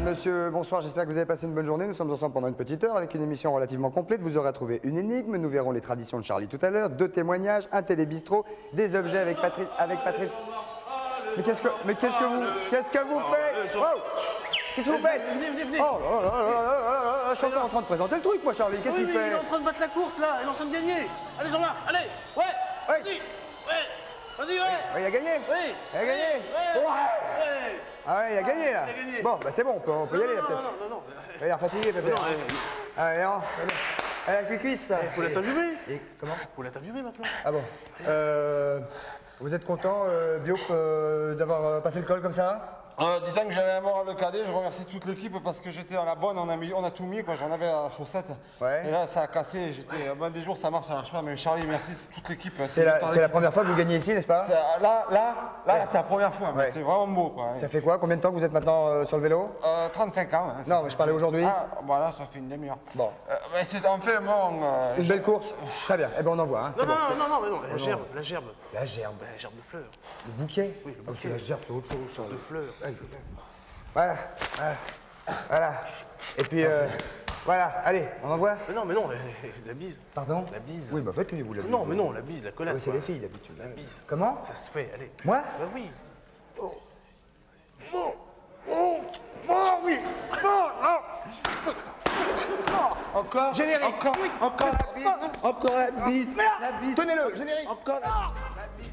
Madame, monsieur, bonsoir, j'espère que vous avez passé une bonne journée. Nous sommes ensemble pendant une petite heure avec une émission relativement complète. Vous aurez trouvé une énigme, nous verrons les traditions de Charlie tout à l'heure, 2 témoignages, un télébistrot, des objets avec Patrice. Mais qu'est-ce que vous faites? Oh, qu'est-ce que vous faites? Venez. Oh là, je suis encore en train de présenter le truc, moi, Charlie. Qu'est-ce qu'il fait? Il est en train de battre la course, là. Il est en train de gagner. Allez, Jean-Marc, allez. Ouais. Vas-y. Ouais. Vas-y, ouais. Il a gagné? Oui. Il a gagné? Ouais. Ah ouais, il a gagné, là. Il a gagné. Bon, bah c'est bon, on peut y aller, là, peut-être. Non. Il a l'air fatigué, Pépé. Allez, non. Allez, la cuisse, ça. Faut l'interviewer. Et comment? Faut l'interviewer maintenant. Ah bon. Vous êtes content, Biop, d'avoir passé le col comme ça? Disant que j'avais un moral le cadet, je remercie toute l'équipe parce que j'étais à la bonne, on a tout mis, quoi. J'en avais à la chaussette. Ouais. Et là, ça a cassé. Des jours, ça marche, pas. Mais Charlie, merci, c'est toute l'équipe. C'est la première fois que vous gagnez ici, n'est-ce pas? Là, c'est la première fois. Ouais. C'est vraiment beau, quoi. Ça fait quoi? Combien de temps que vous êtes maintenant sur le vélo? 35 ans. Hein, non, mais je parlais aujourd'hui. Ah, voilà, ça fait une demi-heure. Bon. Mais c'est en fait, bon... Une belle course? Très bien. Eh bien, on en voit. Hein. Non, la gerbe. La gerbe? La gerbe de fleurs. Le bouquet? Oui, le bouquet. La gerbe, c'est autre chose. De fleurs. Voilà. Et puis, voilà. Allez, on envoie? Mais non, la bise. Pardon? La bise. Oui, bah faites-lui, vous la bise. Non, mais non, la bise, la collade. Oui, c'est les filles, d'habitude. La bise. Comment? Ça se fait, allez. Moi? Bah oui. Oui. Encore? Générique. Encore la bise. Encore la bise. Merde. La bise. Tenez-le, générique. Encore la bise.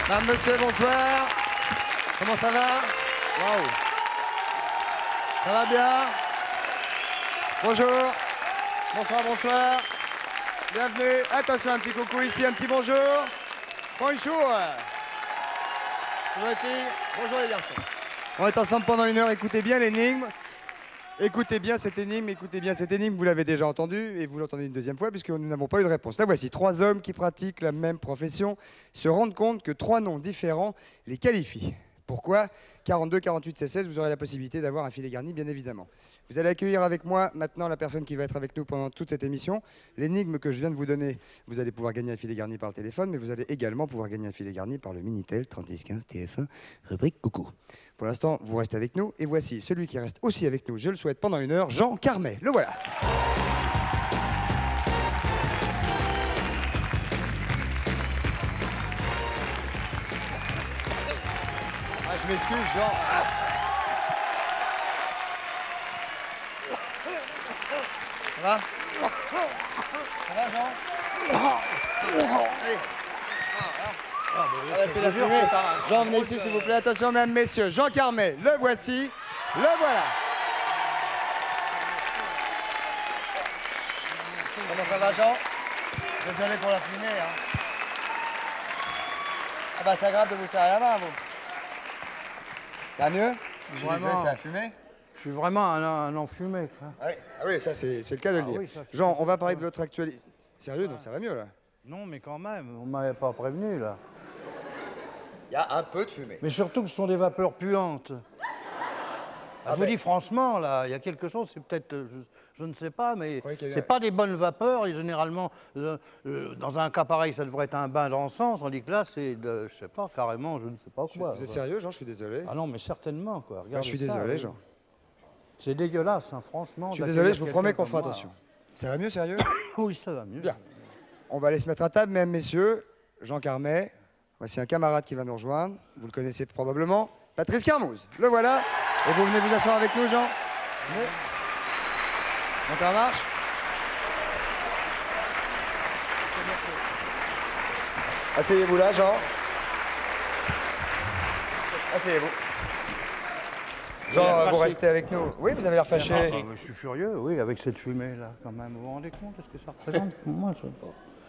Madame, monsieur, bonsoir. Comment ça va? Waouh. Ça va bien? Bonjour. Bonsoir. Bienvenue. Attention, un petit coucou ici, un petit bonjour. Bonjour. Bonjour les filles. Bonjour les garçons. On est ensemble pendant 1 heure. Écoutez bien l'énigme. Écoutez bien cette énigme, vous l'avez déjà entendu et vous l'entendez une deuxième fois puisque nous n'avons pas eu de réponse. Là voici, 3 hommes qui pratiquent la même profession se rendent compte que 3 noms différents les qualifient. Pourquoi? 42, 48, 16, vous aurez la possibilité d'avoir un filet garni, bien évidemment. Vous allez accueillir avec moi maintenant la personne qui va être avec nous pendant toute cette émission. L'énigme que je viens de vous donner, vous allez pouvoir gagner un filet garni par le téléphone, mais vous allez également pouvoir gagner un filet garni par le Minitel 3615 TF1, rubrique coucou. Pour l'instant, vous restez avec nous. Et voici celui qui reste aussi avec nous, je le souhaite, pendant 1 heure, Jean Carmet. Le voilà. Ah, je m'excuse, Jean. Ça va? Ça va, Jean? Allez. Ah bah, c'est la fumée. Jean, venez ici, s'il vous plaît. Attention, mesdames, messieurs. Jean Carmet, le voici. Le voilà. Comment ça va, Jean? Désolé pour la fumée, hein. Ah bah, c'est agréable de vous serrer la main, vous. Ça va mieux? Je suis désolé, c'est la fumée. Je suis vraiment un enfumé. Ah oui, ça, c'est le cas de le dire. Oui, Jean, on va parler de votre actualité. Sérieux, non, ça va mieux, là? Non, mais quand même, on m'avait pas prévenu, là. Il y a un peu de fumée. Mais surtout que ce sont des vapeurs puantes. Je vous dis franchement, là, il y a quelque chose, c'est peut-être, je ne sais pas, mais c'est pas des bonnes vapeurs. Et généralement, dans un cas pareil, ça devrait être un bain d'encens, tandis que là, c'est, je sais pas, carrément, je ne sais pas quoi. Vous êtes sérieux, Jean? Je suis désolé. Ah non, mais certainement, quoi. Je suis désolé, Jean. C'est dégueulasse, hein, franchement. Je suis désolé, je vous promets qu'on fera attention. Ça va mieux, sérieux? Oui, ça va mieux. Bien. On va aller se mettre à table, mesdames, messieurs. Jean Carmet, voici un camarade qui va nous rejoindre. Vous le connaissez probablement. Patrice Carmouze, le voilà. Et vous venez vous asseoir avec nous, Jean. Venez. Montez en marche. Asseyez-vous là, Jean. Asseyez-vous. Jean, vous restez avec nous. Oui, vous avez l'air fâché. Je suis furieux, oui, avec cette fumée-là, quand même. Vous vous rendez compte de ce que ça représente pour moi, ça?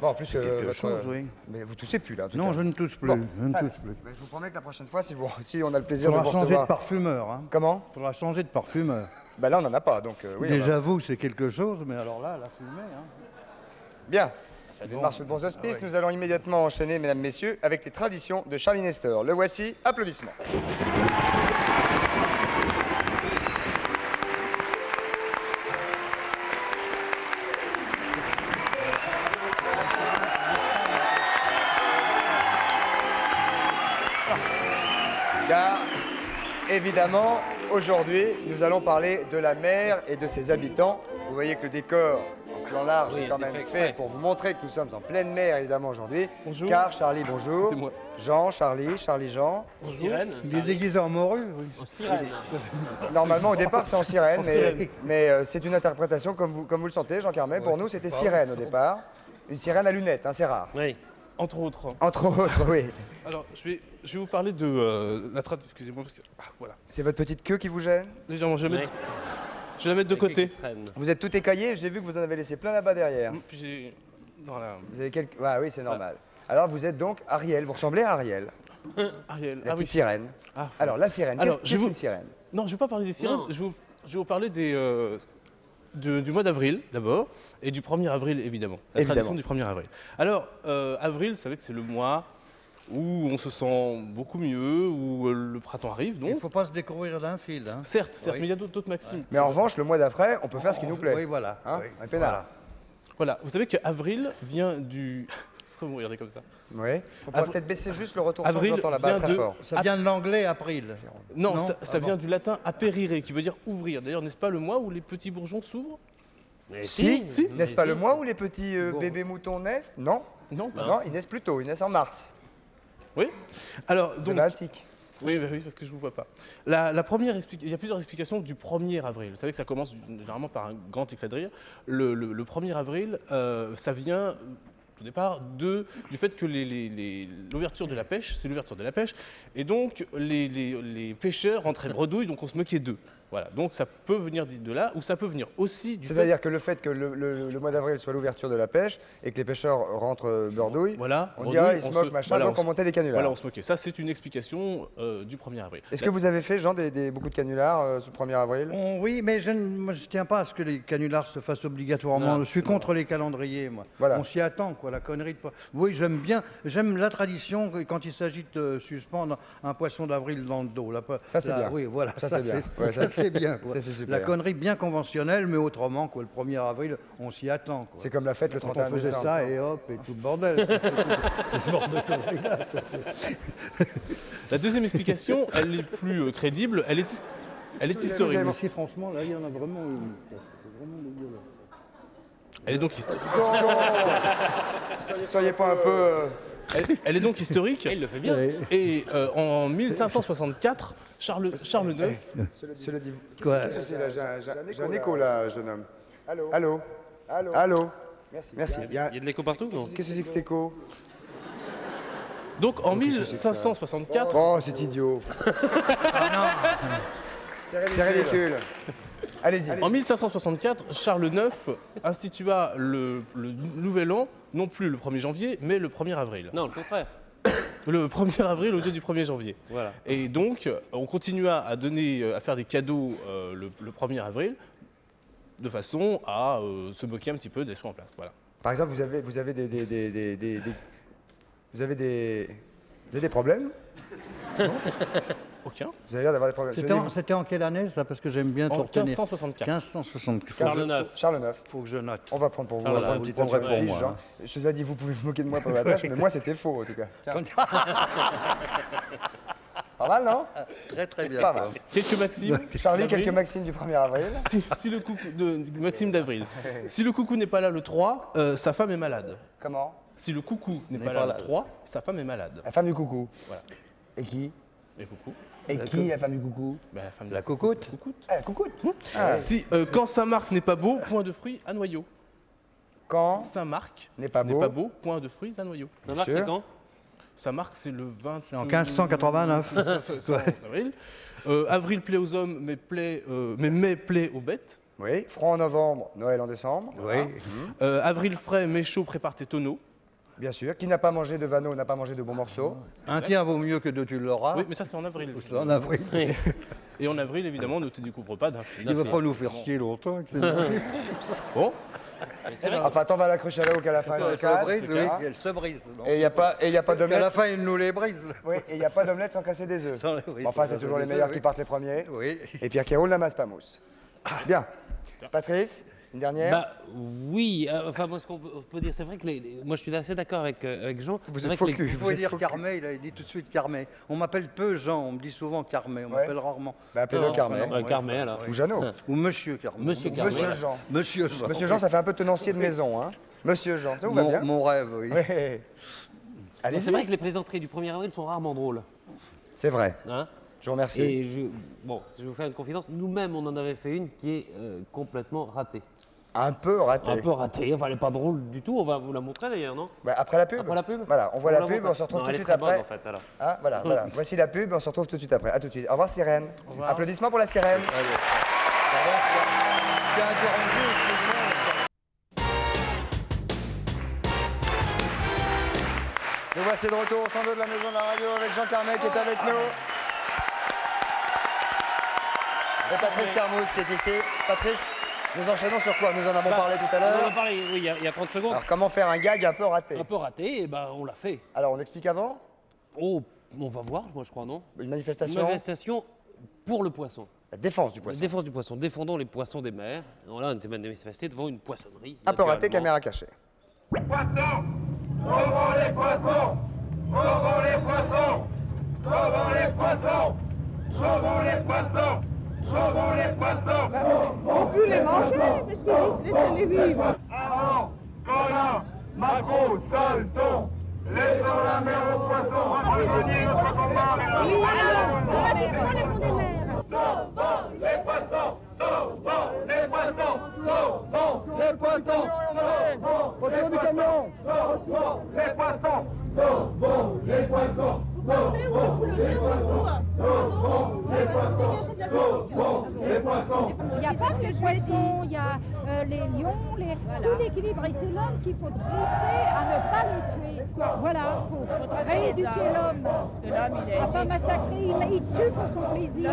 Bon, en plus, Quelque chose, oui. mais vous toussez plus là. En tout Non, cas. je ne tousse plus. Bon. Je ne tousse plus. Mais je vous promets que la prochaine fois, si on a le Il plaisir de faudra vous changer de recevoir. parfumeur. Hein. Comment? Il faudra changer de parfumeur. Bah là, on n'en a pas, donc oui. Déjà, vous, c'est quelque chose, mais alors là, la fumée. Hein. Bien. Ça démarre sous de bons auspices. Nous allons immédiatement enchaîner, mesdames, messieurs, avec les traditions de Charlie Nestor. Le voici. Applaudissements. Car, évidemment, aujourd'hui, nous allons parler de la mer et de ses habitants. Vous voyez que le décor en plan large est quand même fait pour vous montrer que nous sommes en pleine mer, évidemment, aujourd'hui. Bonjour. Car, Charlie, bonjour. C'est moi. Jean, Charlie, Jean. Sirène. Il est déguisé en morue, oui. En sirène. Normalement, au départ, c'est en sirène, En sirène. mais c'est une interprétation comme vous le sentez, Jean Carmet. Pour nous, c'était sirène au départ. Une sirène à lunettes, hein, c'est rare. Oui. Entre autres. Entre autres, oui. Alors, je vais vous parler de la traduction. Excusez-moi, parce que. Ah, voilà. C'est votre petite queue qui vous gêne? Légèrement, je vais la mettre de côté. Vous êtes tout écaillé, j'ai vu que vous en avez laissé plein là-bas derrière. Puis j'ai. Dans la. Vous avez quelques... Ah oui, c'est normal. Alors, vous êtes donc Ariel, vous ressemblez à Ariel, Ariel. la petite sirène. Ah, Alors, la sirène, Alors, qu'est-ce qu'une sirène? Non, je ne vais pas parler des sirènes. Je vais vous parler du mois d'avril, d'abord, et du 1er avril, évidemment. La tradition du 1er avril. Alors, avril, vous savez que c'est le mois où on se sent beaucoup mieux, où le printemps arrive, Il ne donc. faut pas se découvrir d'un fil. Hein. Certes, Oui. mais il y a d'autres maximes. Mais en revanche, le mois d'après, on peut faire ce qui nous plaît. Oui, voilà. Hein, oui. un peinard. Voilà, vous savez qu'avril vient du. Pourquoi vous regardez comme ça? Oui. On pourrait Avr- peut-être baisser juste le retour son que Avril j'entends là-bas vient très de- fort. Ça vient de l'anglais, april. Non, Non, ça vient du latin aperire, qui veut dire ouvrir. D'ailleurs, n'est-ce pas le mois où les petits bourgeons s'ouvrent? Si, si. N'est-ce pas le mois où les petits bébés moutons naissent? Non. Non, bah, Non, ils naissent plus tôt, ils naissent en mars. oui. Alors, C'est donc. l'antique. Oui, bah oui, parce que je ne vous vois pas. La première il y a plusieurs explications du 1er avril. Vous savez que ça commence généralement par un grand éclat de rire. Le 1er avril, ça vient au départ du fait que l'ouverture de la pêche, c'est l'ouverture de la pêche, et donc les pêcheurs rentraient bredouilles, donc on se moquait d'eux. Voilà, donc ça peut venir de là, ou ça peut venir aussi du fait... C'est-à-dire que le fait que le mois d'avril soit l'ouverture de la pêche et que les pêcheurs rentrent bordouille, Voilà, on bredouille, dirait ils se moquent, machin, voilà, donc on montait des canulars. Voilà, on se moquait. Ça, c'est une explication du 1er avril. Est-ce que vous avez fait, Jean, beaucoup de canulars ce 1er avril? Oui, mais je ne tiens pas à ce que les canulars se fassent obligatoirement. Je suis contre les calendriers, moi. Voilà. On s'y attend, quoi, la connerie de... Oui, j'aime la tradition quand il s'agit de suspendre un poisson d'avril dans le dos. Ça, c'est bien. Oui, voilà. Ça, c'est bien. Ouais, Ça, c'est bien, quoi. Ça, c'est super. La connerie bien conventionnelle, mais autrement, quoi. Le 1er avril, on s'y attend, quoi. C'est comme la fête le Quand 31 on faisait décembre. ça, et hop, et tout le bordel. Ce genre de conneries-là, quoi. La deuxième explication, elle est plus crédible, elle est historique. Mais si, franchement, là, il y en a vraiment une. C'est vraiment dégueulasse. Elle est donc historique. Soyez pas un peu... Elle est donc historique. Il le fait bien. Et en 1564, Charles IX. Cela dit... Quoi Qu'est-ce que c'est là? J'ai un écho là, jeune homme. Allô? Allô? Allô? Allô? Merci. Il y a de l'écho partout, non? Qu'est-ce que c'est que cet écho? Donc en 1564, Oh, c'est idiot. C'est ridicule. Allez-y. en 1564, Charles IX institua le nouvel an, non plus le 1er janvier, mais le 1er avril. Non, le contraire. Le 1er avril au lieu du 1er janvier. Voilà. Et donc, on continua à faire des cadeaux le 1er avril, de façon à se moquer un petit peu d'esprit en place. Voilà. Par exemple, vous avez des problèmes? Aucun. Vous avez l'air d'avoir des problèmes. C'était en quelle année, ça? Parce que j'aime bien te En retenir. 1564. 1564. Charles IX. Charles IX. Faut que je note. On va prendre pour vous. Ah, On va voilà, prendre une vous petite le note sur prendrez le pour fiche, moi, Jean. Je vous ai dit, vous pouvez vous moquer de moi pour la tâche, mais moi, c'était faux, en tout cas. Tiens. Pas mal, non? Très très bien. Pas mal. Quelques maximes. Charlie, d'avril. quelques maximes du 1er avril. Si le coucou de Maxime d'avril. Si le coucou n'est pas là le 3, sa femme est malade. Comment? Si le coucou n'est pas là le 3, sa femme est malade. La femme du coucou. Voilà. Et qui? Et coucou. Et qui, la femme du coucou? Ben, la femme La du cocotte. coucou. Ah, la coucoute. Ah. Si quand Saint-Marc n'est pas beau, point de fruits à noyau. Quand Saint-Marc n'est pas beau. point de fruits à noyau. Ça marque, sûr. c'est quand? Saint-Marc, c'est le 20... C'est en 1589. C'est en avril. Avril plaît aux hommes, mais mai plaît aux bêtes. Oui, Front en novembre, Noël en décembre. Oui. Avril frais, mai chaud, prépare tes tonneaux. Bien sûr. Qui n'a pas mangé de vanneau n'a pas mangé de bons morceaux. Un tien vaut mieux que deux, tu l'auras. Oui, mais ça c'est en avril. C'est en avril. Et en avril, évidemment, ne te découvre pas d'un fil. Il ne va pas nous faire chier longtemps. avec ces Bon. Enfin, t'en vas à la cruche à l'eau qu'à la fin, elle se casse. Elle se brise. Et il n'y a pas À la d'omelette. fin, il nous les brise. Oui, et il n'y a pas d'omelette sans casser des œufs. Oui, Bon, enfin, sans c'est casser toujours les des meilleurs œufs, qui oui. partent les premiers. Oui. Et Pierre qui roule la masse pas mousse. Bien. Patrice, une dernière. Bah oui, enfin moi ce qu'on peut dire, c'est vrai que moi je suis assez d'accord avec Jean. Vous C'est êtes vrai faux que les- cul. Il Vous faut êtes dire faux cul. Carmet, il a dit tout de suite Carmet. On m'appelle peu Jean, on me dit souvent Carmet, on Ouais. m'appelle rarement. Bah, appelez-le Non, Carmet. non, Carmet alors. Ou Jeannot. Ou Monsieur Carmet. Monsieur Ou Carmet. Monsieur Jean. Monsieur Jean. Monsieur Jean, ça fait un peu tenancier de maison, hein. Monsieur Jean, ça vous va bien? Mon rêve, oui. Oui. Mais Allez, c'est vrai que les plaisanteries du 1er avril sont rarement drôles. c'est vrai. Hein. Je vous remercie. Et bon, je vais vous faire une confidence. Nous-mêmes, on en avait fait une qui est complètement ratée. Un peu raté. Un peu ratée. Enfin, elle n'est pas drôle du tout. On va vous la montrer d'ailleurs, non? Ouais, après la pub. Après la pub. Voilà, on voit la pub, montre. on se retrouve Non, tout de elle est suite très bonne, après. en fait, alors. Ah, voilà, voilà. Voici la pub, on se retrouve tout de suite après. À tout de suite. Au revoir, Sirène. Applaudissements pour la Sirène. Nous voici de retour au 102 de la Maison de la Radio avec Jean Carmet qui est avec nous. Et Patrice Carmouze qui est ici. Patrice, nous enchaînons sur quoi? Nous en avons parlé tout à On en a l'heure. parlé, oui, il y a 30 secondes. Alors comment faire un gag un peu raté? Un peu raté, et ben on l'a fait. Alors on explique avant? Oh, on va voir, moi je crois, non? Une Une manifestation? manifestation pour le poisson. La défense du La poisson. défense du poisson. Défendons les poissons des mers. Alors là, on était manifesté devant une poissonnerie. Un peu raté, naturellement. caméra cachée. Poissons! Sauvons les poissons! Sauvons les poissons! Sauvons les poissons! Sauvons les poissons! Sauvons les poissons! On peut les manger, parce qu'ils laissent-les vivre. Avant, collin, maquereau, sol, thon, laissons la mer aux poissons, revenez notre combat avec Oui, alors, on va la descendre les fonds des mers. Sauvons les poissons! Sauvons les poissons! Sauvons les poissons! Sauvons du camion! Sauvons les poissons! Sauvons les poissons! Sauvons les poissons! Sauvons les poissons! Sauvons les poissons! Il n'y a pas que les poissons, il y a les lions, tout l'équilibre. Et c'est l'homme qu'il faut dresser à ne pas les tuer. Voilà, il faut rééduquer l'homme. Parce que l'homme, il est... pas massacrer, il tue pour son plaisir.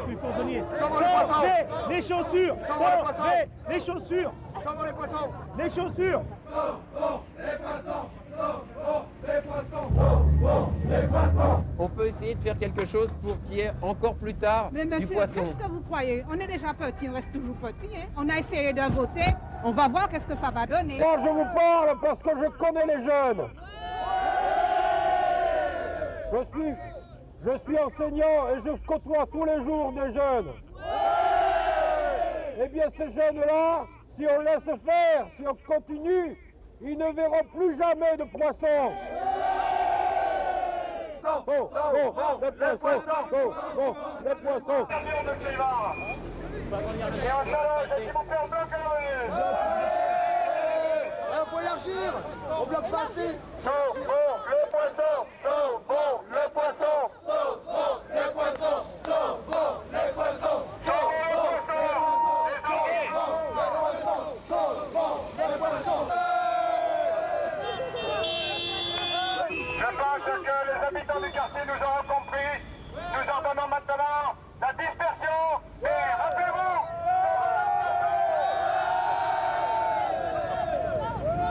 Je suis prisonnier! Sauvez les chaussures! Sauvez les chaussures! Sauvons les poissons! Les chaussures! On peut essayer de faire quelque chose pour qu'il y ait encore plus tard Mais du monsieur, poisson. qu'est-ce que vous croyez? On est déjà petit, on reste toujours petit. Hein? On a essayé de voter, on va voir qu'est-ce que ça va donner. Moi, je vous parle parce que je connais les jeunes. Je suis enseignant et je côtoie tous les jours des jeunes. Eh bien, ces jeunes-là, si on laisse faire, si on continue, ils ne verront plus jamais de poissons. Les poissons. Faut élargir! On bloque pas assez! Sauvons le poisson! Sauvons le poisson! Sauvons les poissons! Sauvons les poissons! Je pense que les habitants du quartier nous auront compris. Nous ordonnons maintenant la dispersion et rappelez-vous,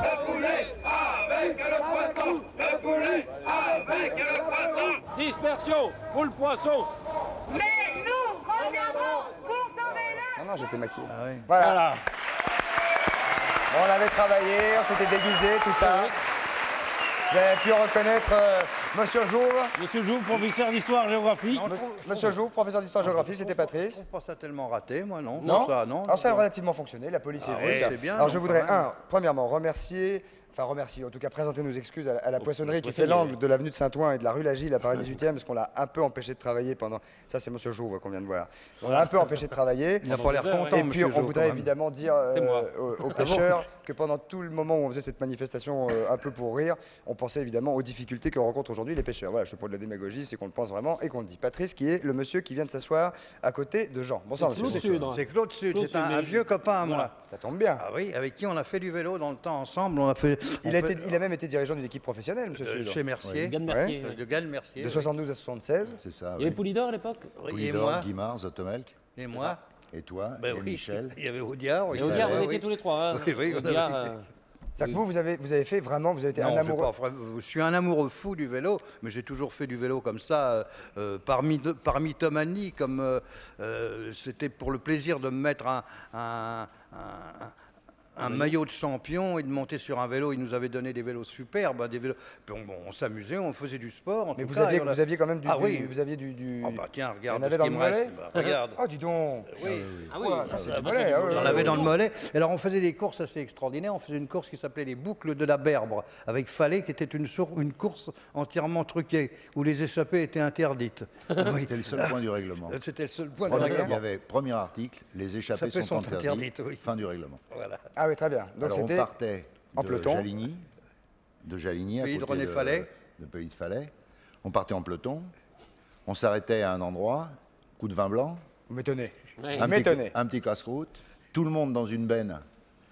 le poulet avec le poisson, le poulet avec le poisson. Dispersion pour le poisson! Mais nous reviendrons pour sauver l'œuf. Non, non, j'étais maquillé. Voilà. Bon, on avait travaillé, on s'était déguisé, tout ça. Vous avez pu reconnaître Monsieur Jouve. Monsieur Jouve, professeur d'histoire-géographie. Monsieur Jouve, professeur d'histoire-géographie, c'était Patrice. Je trouve pas ça tellement raté, moi, non. Non, Ça, non. Alors ça a relativement fonctionné, la police est oui, venue. c'est bien, Alors non, je voudrais, quand même. premièrement, remercier Enfin, remercie, en tout cas, présenter nos excuses à la poissonnerie qui fait l'angle de l'avenue de Saint-Ouen et de la rue Lagy, à Paris 18e, parce qu'on l'a un peu empêché de travailler pendant... Ça, c'est Monsieur Jouve qu'on vient de voir. On l'a un peu empêché de travailler. Il n'a pas l'air content, Et puis, on voudrait évidemment dire aux pêcheurs que pendant tout le moment où on faisait cette manifestation un peu pour rire, on pensait évidemment aux difficultés que rencontrent aujourd'hui les pêcheurs. Voilà, je fais pas de la démagogie, c'est qu'on le pense vraiment et qu'on le dit. Patrice, qui est le monsieur qui vient de s'asseoir à côté de Jean. Bonsoir, monsieur. C'est Claude Sud, c'est un vieux copain à moi. Ça tombe bien. Ah oui, avec qui on a fait du vélo dans le temps ensemble. On a fait, Il a même été dirigeant d'une équipe professionnelle, monsieur Sud. Chez Mercier. Gann Mercier. De Gann Mercier. De 72 à 76. C'est ça. Il y avait Poulidor à l'époque? Poulidor, Guimard, Zotomelk. Et moi. Et toi, Ben et oui. Michel. Il y avait Audiard. Et Audiard, vous étiez tous les trois. Hein. Oui, on Audiard, C'est-à-dire que vous avez fait vraiment, vous avez été un Non, amoureux. je suis un amoureux fou du vélo, mais j'ai toujours fait du vélo comme ça, par mythomanie, comme c'était pour le plaisir de me mettre un maillot de champion et de monter sur un vélo. Il nous avait donné des vélos superbes, des vélos. Bon, on s'amusait, on faisait du sport. Mais vous aviez quand même du. Ah oui. Vous aviez du. Oh bah tiens, regarde. Il y en avait dans le mollet. Regarde. Ah, dis donc. Oui. Ah oui, ça c'est ah, du mollet. J'en avais dans le mollet. Et alors on faisait des courses assez extraordinaires. On faisait une course qui s'appelait les boucles de la Berbre, avec Fallet, qui était une course entièrement truquée, où les échappées étaient interdites. Oui. C'était le seul point du règlement. C'était le seul point du Il y règlement. avait, premier article, les échappées sont interdites, oui. fin du règlement. Voilà. Ah oui, très bien. Donc Alors on c'était partait en de peloton. Jaligny, à Pays de côté René Fallet. de Pays de Fallet. On partait en peloton, on s'arrêtait à un endroit, coup de vin blanc, Vous m'étonnez. Ouais. un petit casse-croûte, tout le monde dans une benne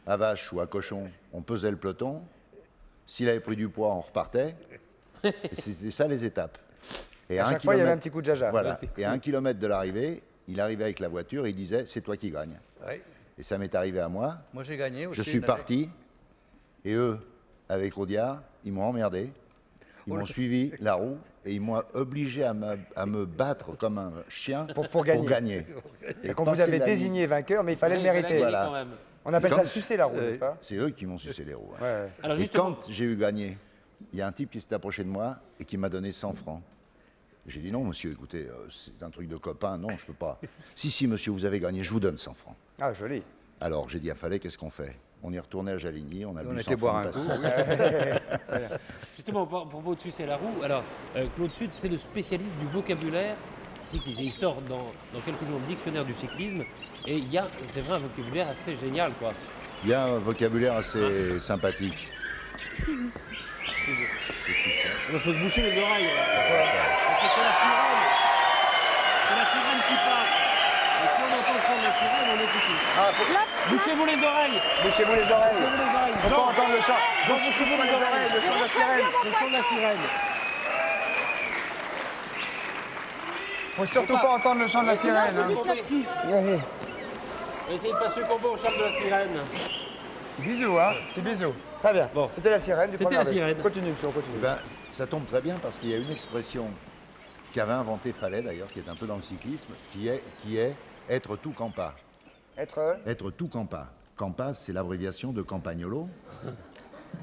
à vache ou à cochon, on pesait le peloton. S'il avait pris du poids, on repartait. Et c'était ça les étapes. Et À chaque fois, il y avait un petit coup de jaja. Voilà. Et à 1 kilomètre de l'arrivée, il arrivait avec la voiture et il disait c'est toi qui gagne. Ouais. Et ça m'est arrivé à moi. Moi j'ai gagné aussi. Je suis une parti et eux, avec Audiard, ils m'ont emmerdé. Ils m'ont suivi la roue et ils m'ont obligé à me battre comme un chien Pour gagner. C'est qu'on vous avait désigné vainqueur, mais il fallait le mériter. Voilà. Quand même. On appelle Et ça quand- sucer la roue, n'est-ce pas? C'est eux qui m'ont sucé les roues. hein. Ouais. Alors Et justement, quand j'ai eu gagné, il y a un type qui s'est approché de moi et qui m'a donné 100 francs. J'ai dit non, monsieur, écoutez, c'est un truc de copain, non, je peux pas. Si, monsieur, vous avez gagné, je vous donne 100 francs. Ah, joli. Alors j'ai dit à Fallet, qu'est-ce qu'on fait? On est retourné à Jaligny, on a bu 100 était boire francs un de coup. pastis. justement, pour propos de sucer la roue, alors Claude Sud, c'est le spécialiste du vocabulaire cycliste. Et il sort dans quelques jours le dictionnaire du cyclisme. Et il y a, c'est vrai, un vocabulaire assez génial, quoi. Il y a un vocabulaire assez sympathique. Il faut se boucher les oreilles. Parce que c'est la sirène. C'est la sirène qui part. Et si on entend le chant de la sirène, on est foutu. Ah, Bouchez-vous les oreilles. bouchez-vous les oreilles. Bouchez-vous les oreilles. Faut pas entendre le chant. Jean, bouchez-vous les oreilles. Le chant de la sirène. Le chant de la sirène. Faut surtout pas entendre le chant de la sirène. hein. On va essayer de pas succomber au chant de la sirène. Petit bisou, hein. Petit bisou. Très bien. Bon. C'était la sirène du C'était premier la avril. sirène. Continue, monsieur, on continue. Eh ben, ça tombe très bien parce qu'il y a une expression qu'avait inventé Fallet d'ailleurs, qui est un peu dans le cyclisme, qui est être tout campa. Être tout campa. Campa, c'est l'abréviation de campagnolo,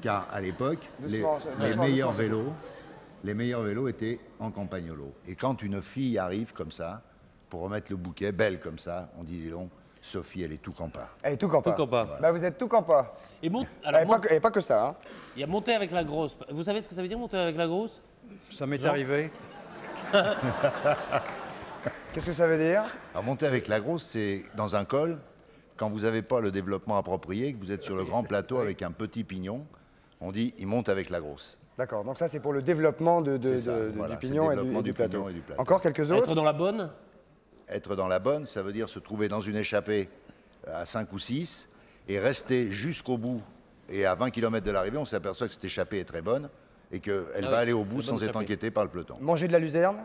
car à l'époque, Doucement, les doucement, meilleurs vélos étaient en campagnolo. Et quand une fille arrive comme ça, pour remettre le bouquet, belle comme ça, on dit, dis donc, Sophie, elle est tout campa. Elle est tout campa. Tout campa. Bah, vous êtes tout campa. Et bon, Elle n'est pas que ça, hein. il y a monter avec la grosse. Vous savez ce que ça veut dire monter avec la grosse? Ça m'est arrivé. Qu'est-ce que ça veut dire? Alors monter avec la grosse, c'est dans un col, quand vous n'avez pas le développement approprié, que vous êtes sur le grand plateau avec un petit pignon, on dit, il monte avec la grosse. D'accord, donc ça c'est pour le développement C'est ça, voilà, du pignon c'est et le développement du du pignon plateau. et du plateau. Encore quelques autres? Être dans la bonne? Être dans la bonne, ça veut dire se trouver dans une échappée à 5 ou 6 et rester jusqu'au bout. Et à 20 km de l'arrivée, on s'aperçoit que cette échappée est très bonne et qu'elle va aller au bout la bonne sans être échappée. enquêtée par le peloton. Manger de la luzerne?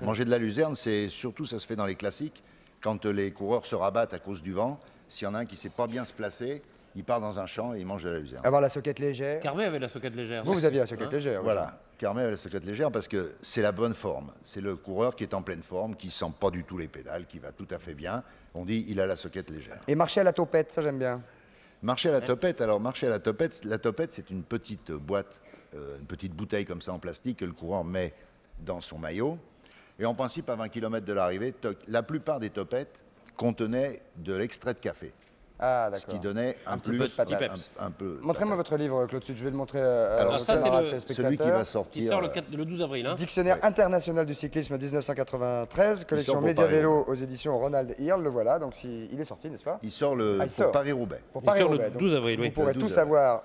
Manger de la luzerne, c'est surtout, ça se fait dans les classiques, quand les coureurs se rabattent à cause du vent. S'il y en a un qui ne sait pas bien se placer, il part dans un champ et il mange de la luzerne. Avoir la soquette légère? Carmet avait la soquette légère. Vous aviez la soquette légère. oui. Voilà, Carmet a la soquette légère parce que c'est la bonne forme. C'est le coureur qui est en pleine forme, qui sent pas du tout les pédales, qui va tout à fait bien. On dit il a la soquette légère. Et marcher à la topette, ça j'aime bien. Marcher à la topette, alors marcher à la topette c'est une petite boîte, une petite bouteille comme ça en plastique que le coureur met dans son maillot. Et en principe, à 20 km de l'arrivée, la plupart des topettes contenaient de l'extrait de café. Ah, ce qui d'accord. donnait un petit plus, peu de patate. un peu. Montrez-moi votre livre, Claude Sutte. Je vais le montrer Alors, à ça, c'est nos celui téléspectateurs. qui va sortir. Qui sort le 12 avril. Hein. Dictionnaire international du cyclisme 1993, collection pour Média Paris. Vélo aux éditions Ronald Earl. Le voilà, donc il est sorti, n'est-ce pas? Il sort il sort. pour Paris-Roubaix. Pour Il sort le Paris-Roubaix. 12 avril, Vous oui. pourrez Le tout 12 savoir,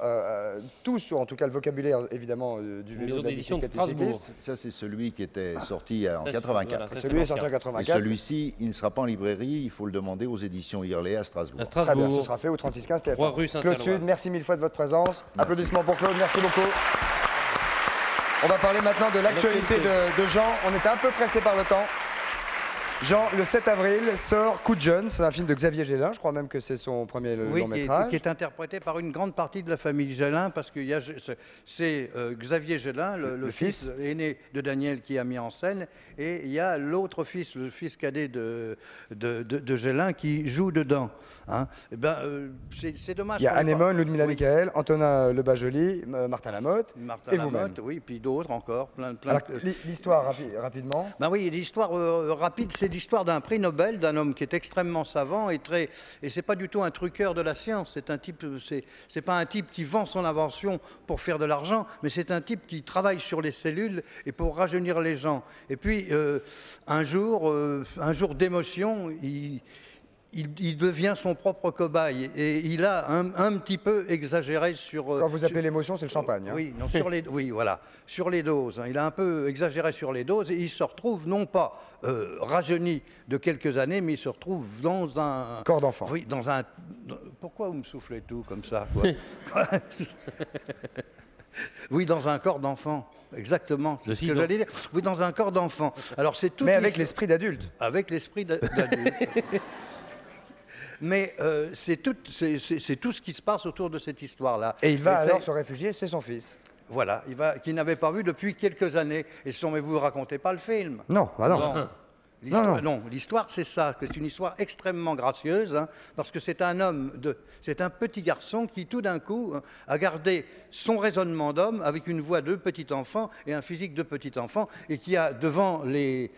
tout sur en tout cas le vocabulaire évidemment du vélo, Maison de la d'édition de bicyclette et du Strasbourg. cyclisme. Ça, c'est celui qui était sorti en Ça, 84. voilà, ça, Celui est sorti en Et 84. celui-ci, il ne sera pas en librairie, il faut le demander aux éditions Hurley à Strasbourg. À Très bien, Strasbourg. ce sera fait au 3615 TF1. 3 rue Claude Saint-Éloi. Sutte, merci mille fois de votre présence. Applaudissements pour Claude, merci beaucoup. On va parler maintenant de l'actualité de Jean. On était un peu pressé par le temps. Jean, le 7 avril, sort Coup de jeune. C'est un film de Xavier Gélin. Je crois même que c'est son premier long métrage. Qui est interprété par une grande partie de la famille Gélin, parce que c'est Xavier Gélin, le fils aîné de Daniel, qui a mis en scène, et il y a l'autre fils, le fils cadet de Gélin, qui joue dedans. Hein. Eh ben, c'est dommage. Il y a Anémone, Ludmilla Michael, Antonin Lebas-Joly, Martin Lamotte, et vous-même. Oui, puis d'autres encore. Alors, l'histoire, rapidement. Ben oui, l'histoire rapide, c'est l'histoire d'un prix Nobel, d'un homme qui est extrêmement savant et c'est pas du tout un truqueur de la science. C'est un type, c'est pas un type qui vend son invention pour faire de l'argent, mais c'est un type qui travaille sur les cellules et pour rajeunir les gens. Et puis un jour d'émotion, il devient son propre cobaye et il a un petit peu exagéré sur... Quand vous appelez l'émotion, c'est le champagne. Hein. Oui, non, oui, voilà, sur les doses. Hein. Il a un peu exagéré sur les doses et il se retrouve non pas rajeuni de quelques années, mais il se retrouve dans un... Corps d'enfant. Oui, dans un... Pourquoi vous me soufflez tout comme ça quoi Oui, dans un corps d'enfant. Exactement. De C'est ce que j'allais dire. Oui, dans un corps d'enfant. Alors c'est tout. Mais avec l'esprit d'adulte. Avec l'esprit d'adulte. Mais c'est tout ce qui se passe autour de cette histoire-là. Et il va alors se réfugier, c'est son fils. Voilà, qu'il n'avait pas vu depuis quelques années. Et mais vous ne racontez pas le film. Non, bah non. Non, l'histoire c'est ça, c'est une histoire extrêmement gracieuse, hein, parce que c'est c'est un petit garçon qui tout d'un coup a gardé son raisonnement d'homme avec une voix de petit enfant et un physique de petit enfant, et qui a devant les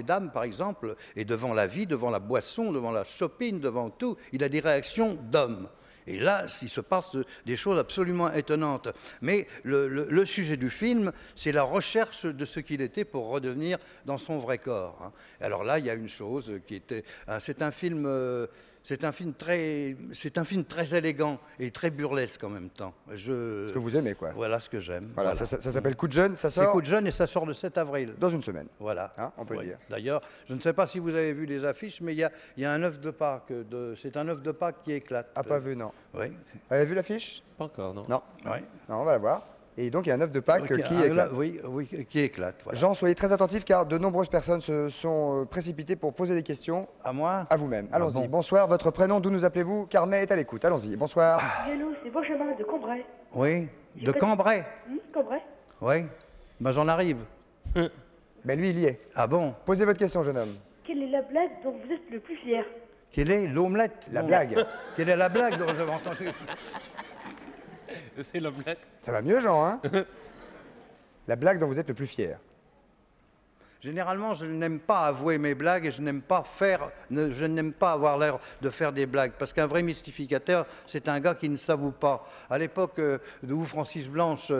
dames par exemple, et devant la vie, devant la boisson, devant la shopping, devant tout, il a des réactions d'homme. Et là, il se passe des choses absolument étonnantes. Mais le sujet du film, c'est la recherche de ce qu'il était pour redevenir dans son vrai corps. Hein. Alors là, il y a une chose qui était... C'est un film très élégant et très burlesque en même temps. Ce que vous aimez, quoi. Voilà ce que j'aime. Voilà. Ça s'appelle Coup de jeune, ça sort... C'est Coup de jeune et ça sort le 7 avril. Dans une semaine. Voilà. Hein, on peut le dire. D'ailleurs, je ne sais pas si vous avez vu les affiches, mais il y a un œuf de Pâques. C'est un œuf de Pâques qui éclate. Ah, pas vu, non. Oui. Vous avez vu l'affiche? Pas encore, non. Non. Oui. Non, on va la voir. Et donc, il y a un œuf de Pâques qui éclate. Oui, qui éclate. Voilà. Jean, soyez très attentifs car de nombreuses personnes se sont précipitées pour poser des questions. À moi? À vous-même. Allons-y. Bon. Bonsoir, votre prénom, d'où nous appelez-vous? Carmet est à l'écoute. Allons-y. Bonsoir. Hello, c'est Benjamin de Cambrai. Oui. De Cambrai? Cambrai. Oui. Ben, j'en arrive. Ben lui, il y est. Ah bon? Posez votre question, jeune homme. Quelle est la blague dont vous êtes le plus fier? Quelle est l'omelette? La blague. Quelle est la blague dont j'avais entendu? C'est l'omelette. Ça va mieux, Jean, hein? La blague dont vous êtes le plus fier. Généralement, je n'aime pas avouer mes blagues et je n'aime pas avoir l'air de faire des blagues. Parce qu'un vrai mystificateur, c'est un gars qui ne s'avoue pas. À l'époque où Francis Blanche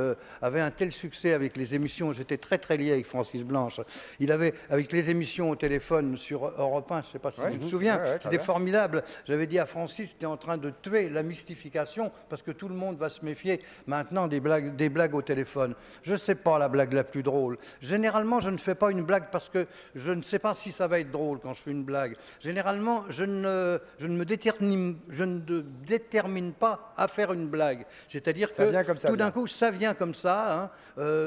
avait un tel succès avec les émissions, j'étais très très lié avec Francis Blanche. Il avait, avec les émissions au téléphone sur Europe 1, je ne sais pas si tu te souviens, c'était formidable. J'avais dit à Francis, tu es en train de tuer la mystification parce que tout le monde va se méfier maintenant des blagues au téléphone. Je ne sais pas la blague la plus drôle. Généralement, je ne fais pas une blague parce que je ne sais pas si ça va être drôle quand je fais une blague. Généralement, je ne détermine pas à faire une blague. C'est-à-dire que tout d'un coup, ça vient comme ça, hein,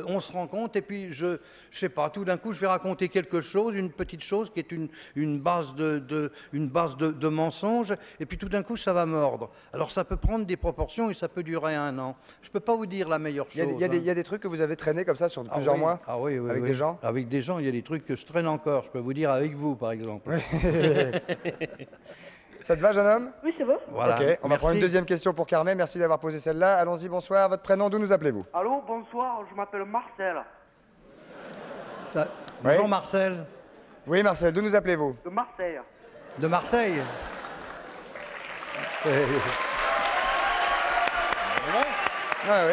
on se rend compte, et puis je sais pas, tout d'un coup, je vais raconter quelque chose, une petite chose qui est une base de mensonge, et puis tout d'un coup, ça va mordre. Alors ça peut prendre des proportions et ça peut durer 1 an. Je ne peux pas vous dire la meilleure chose. Il y a des trucs que vous avez traînés comme ça sur plusieurs mois? Ah oui, avec des gens? Avec des gens, il y a des trucs que je traîne encore, je peux vous dire avec vous, par exemple. Ça te va, jeune homme? Oui, c'est bon. Voilà. Ok, on va prendre une deuxième question pour Carmet. Merci d'avoir posé celle-là. Allons-y, bonsoir. Votre prénom, d'où nous appelez-vous? Allô, bonsoir, je m'appelle Marcel. Bonjour Marcel. Oui, Marcel, d'où nous appelez-vous? De Marseille. De Marseille. Ouais,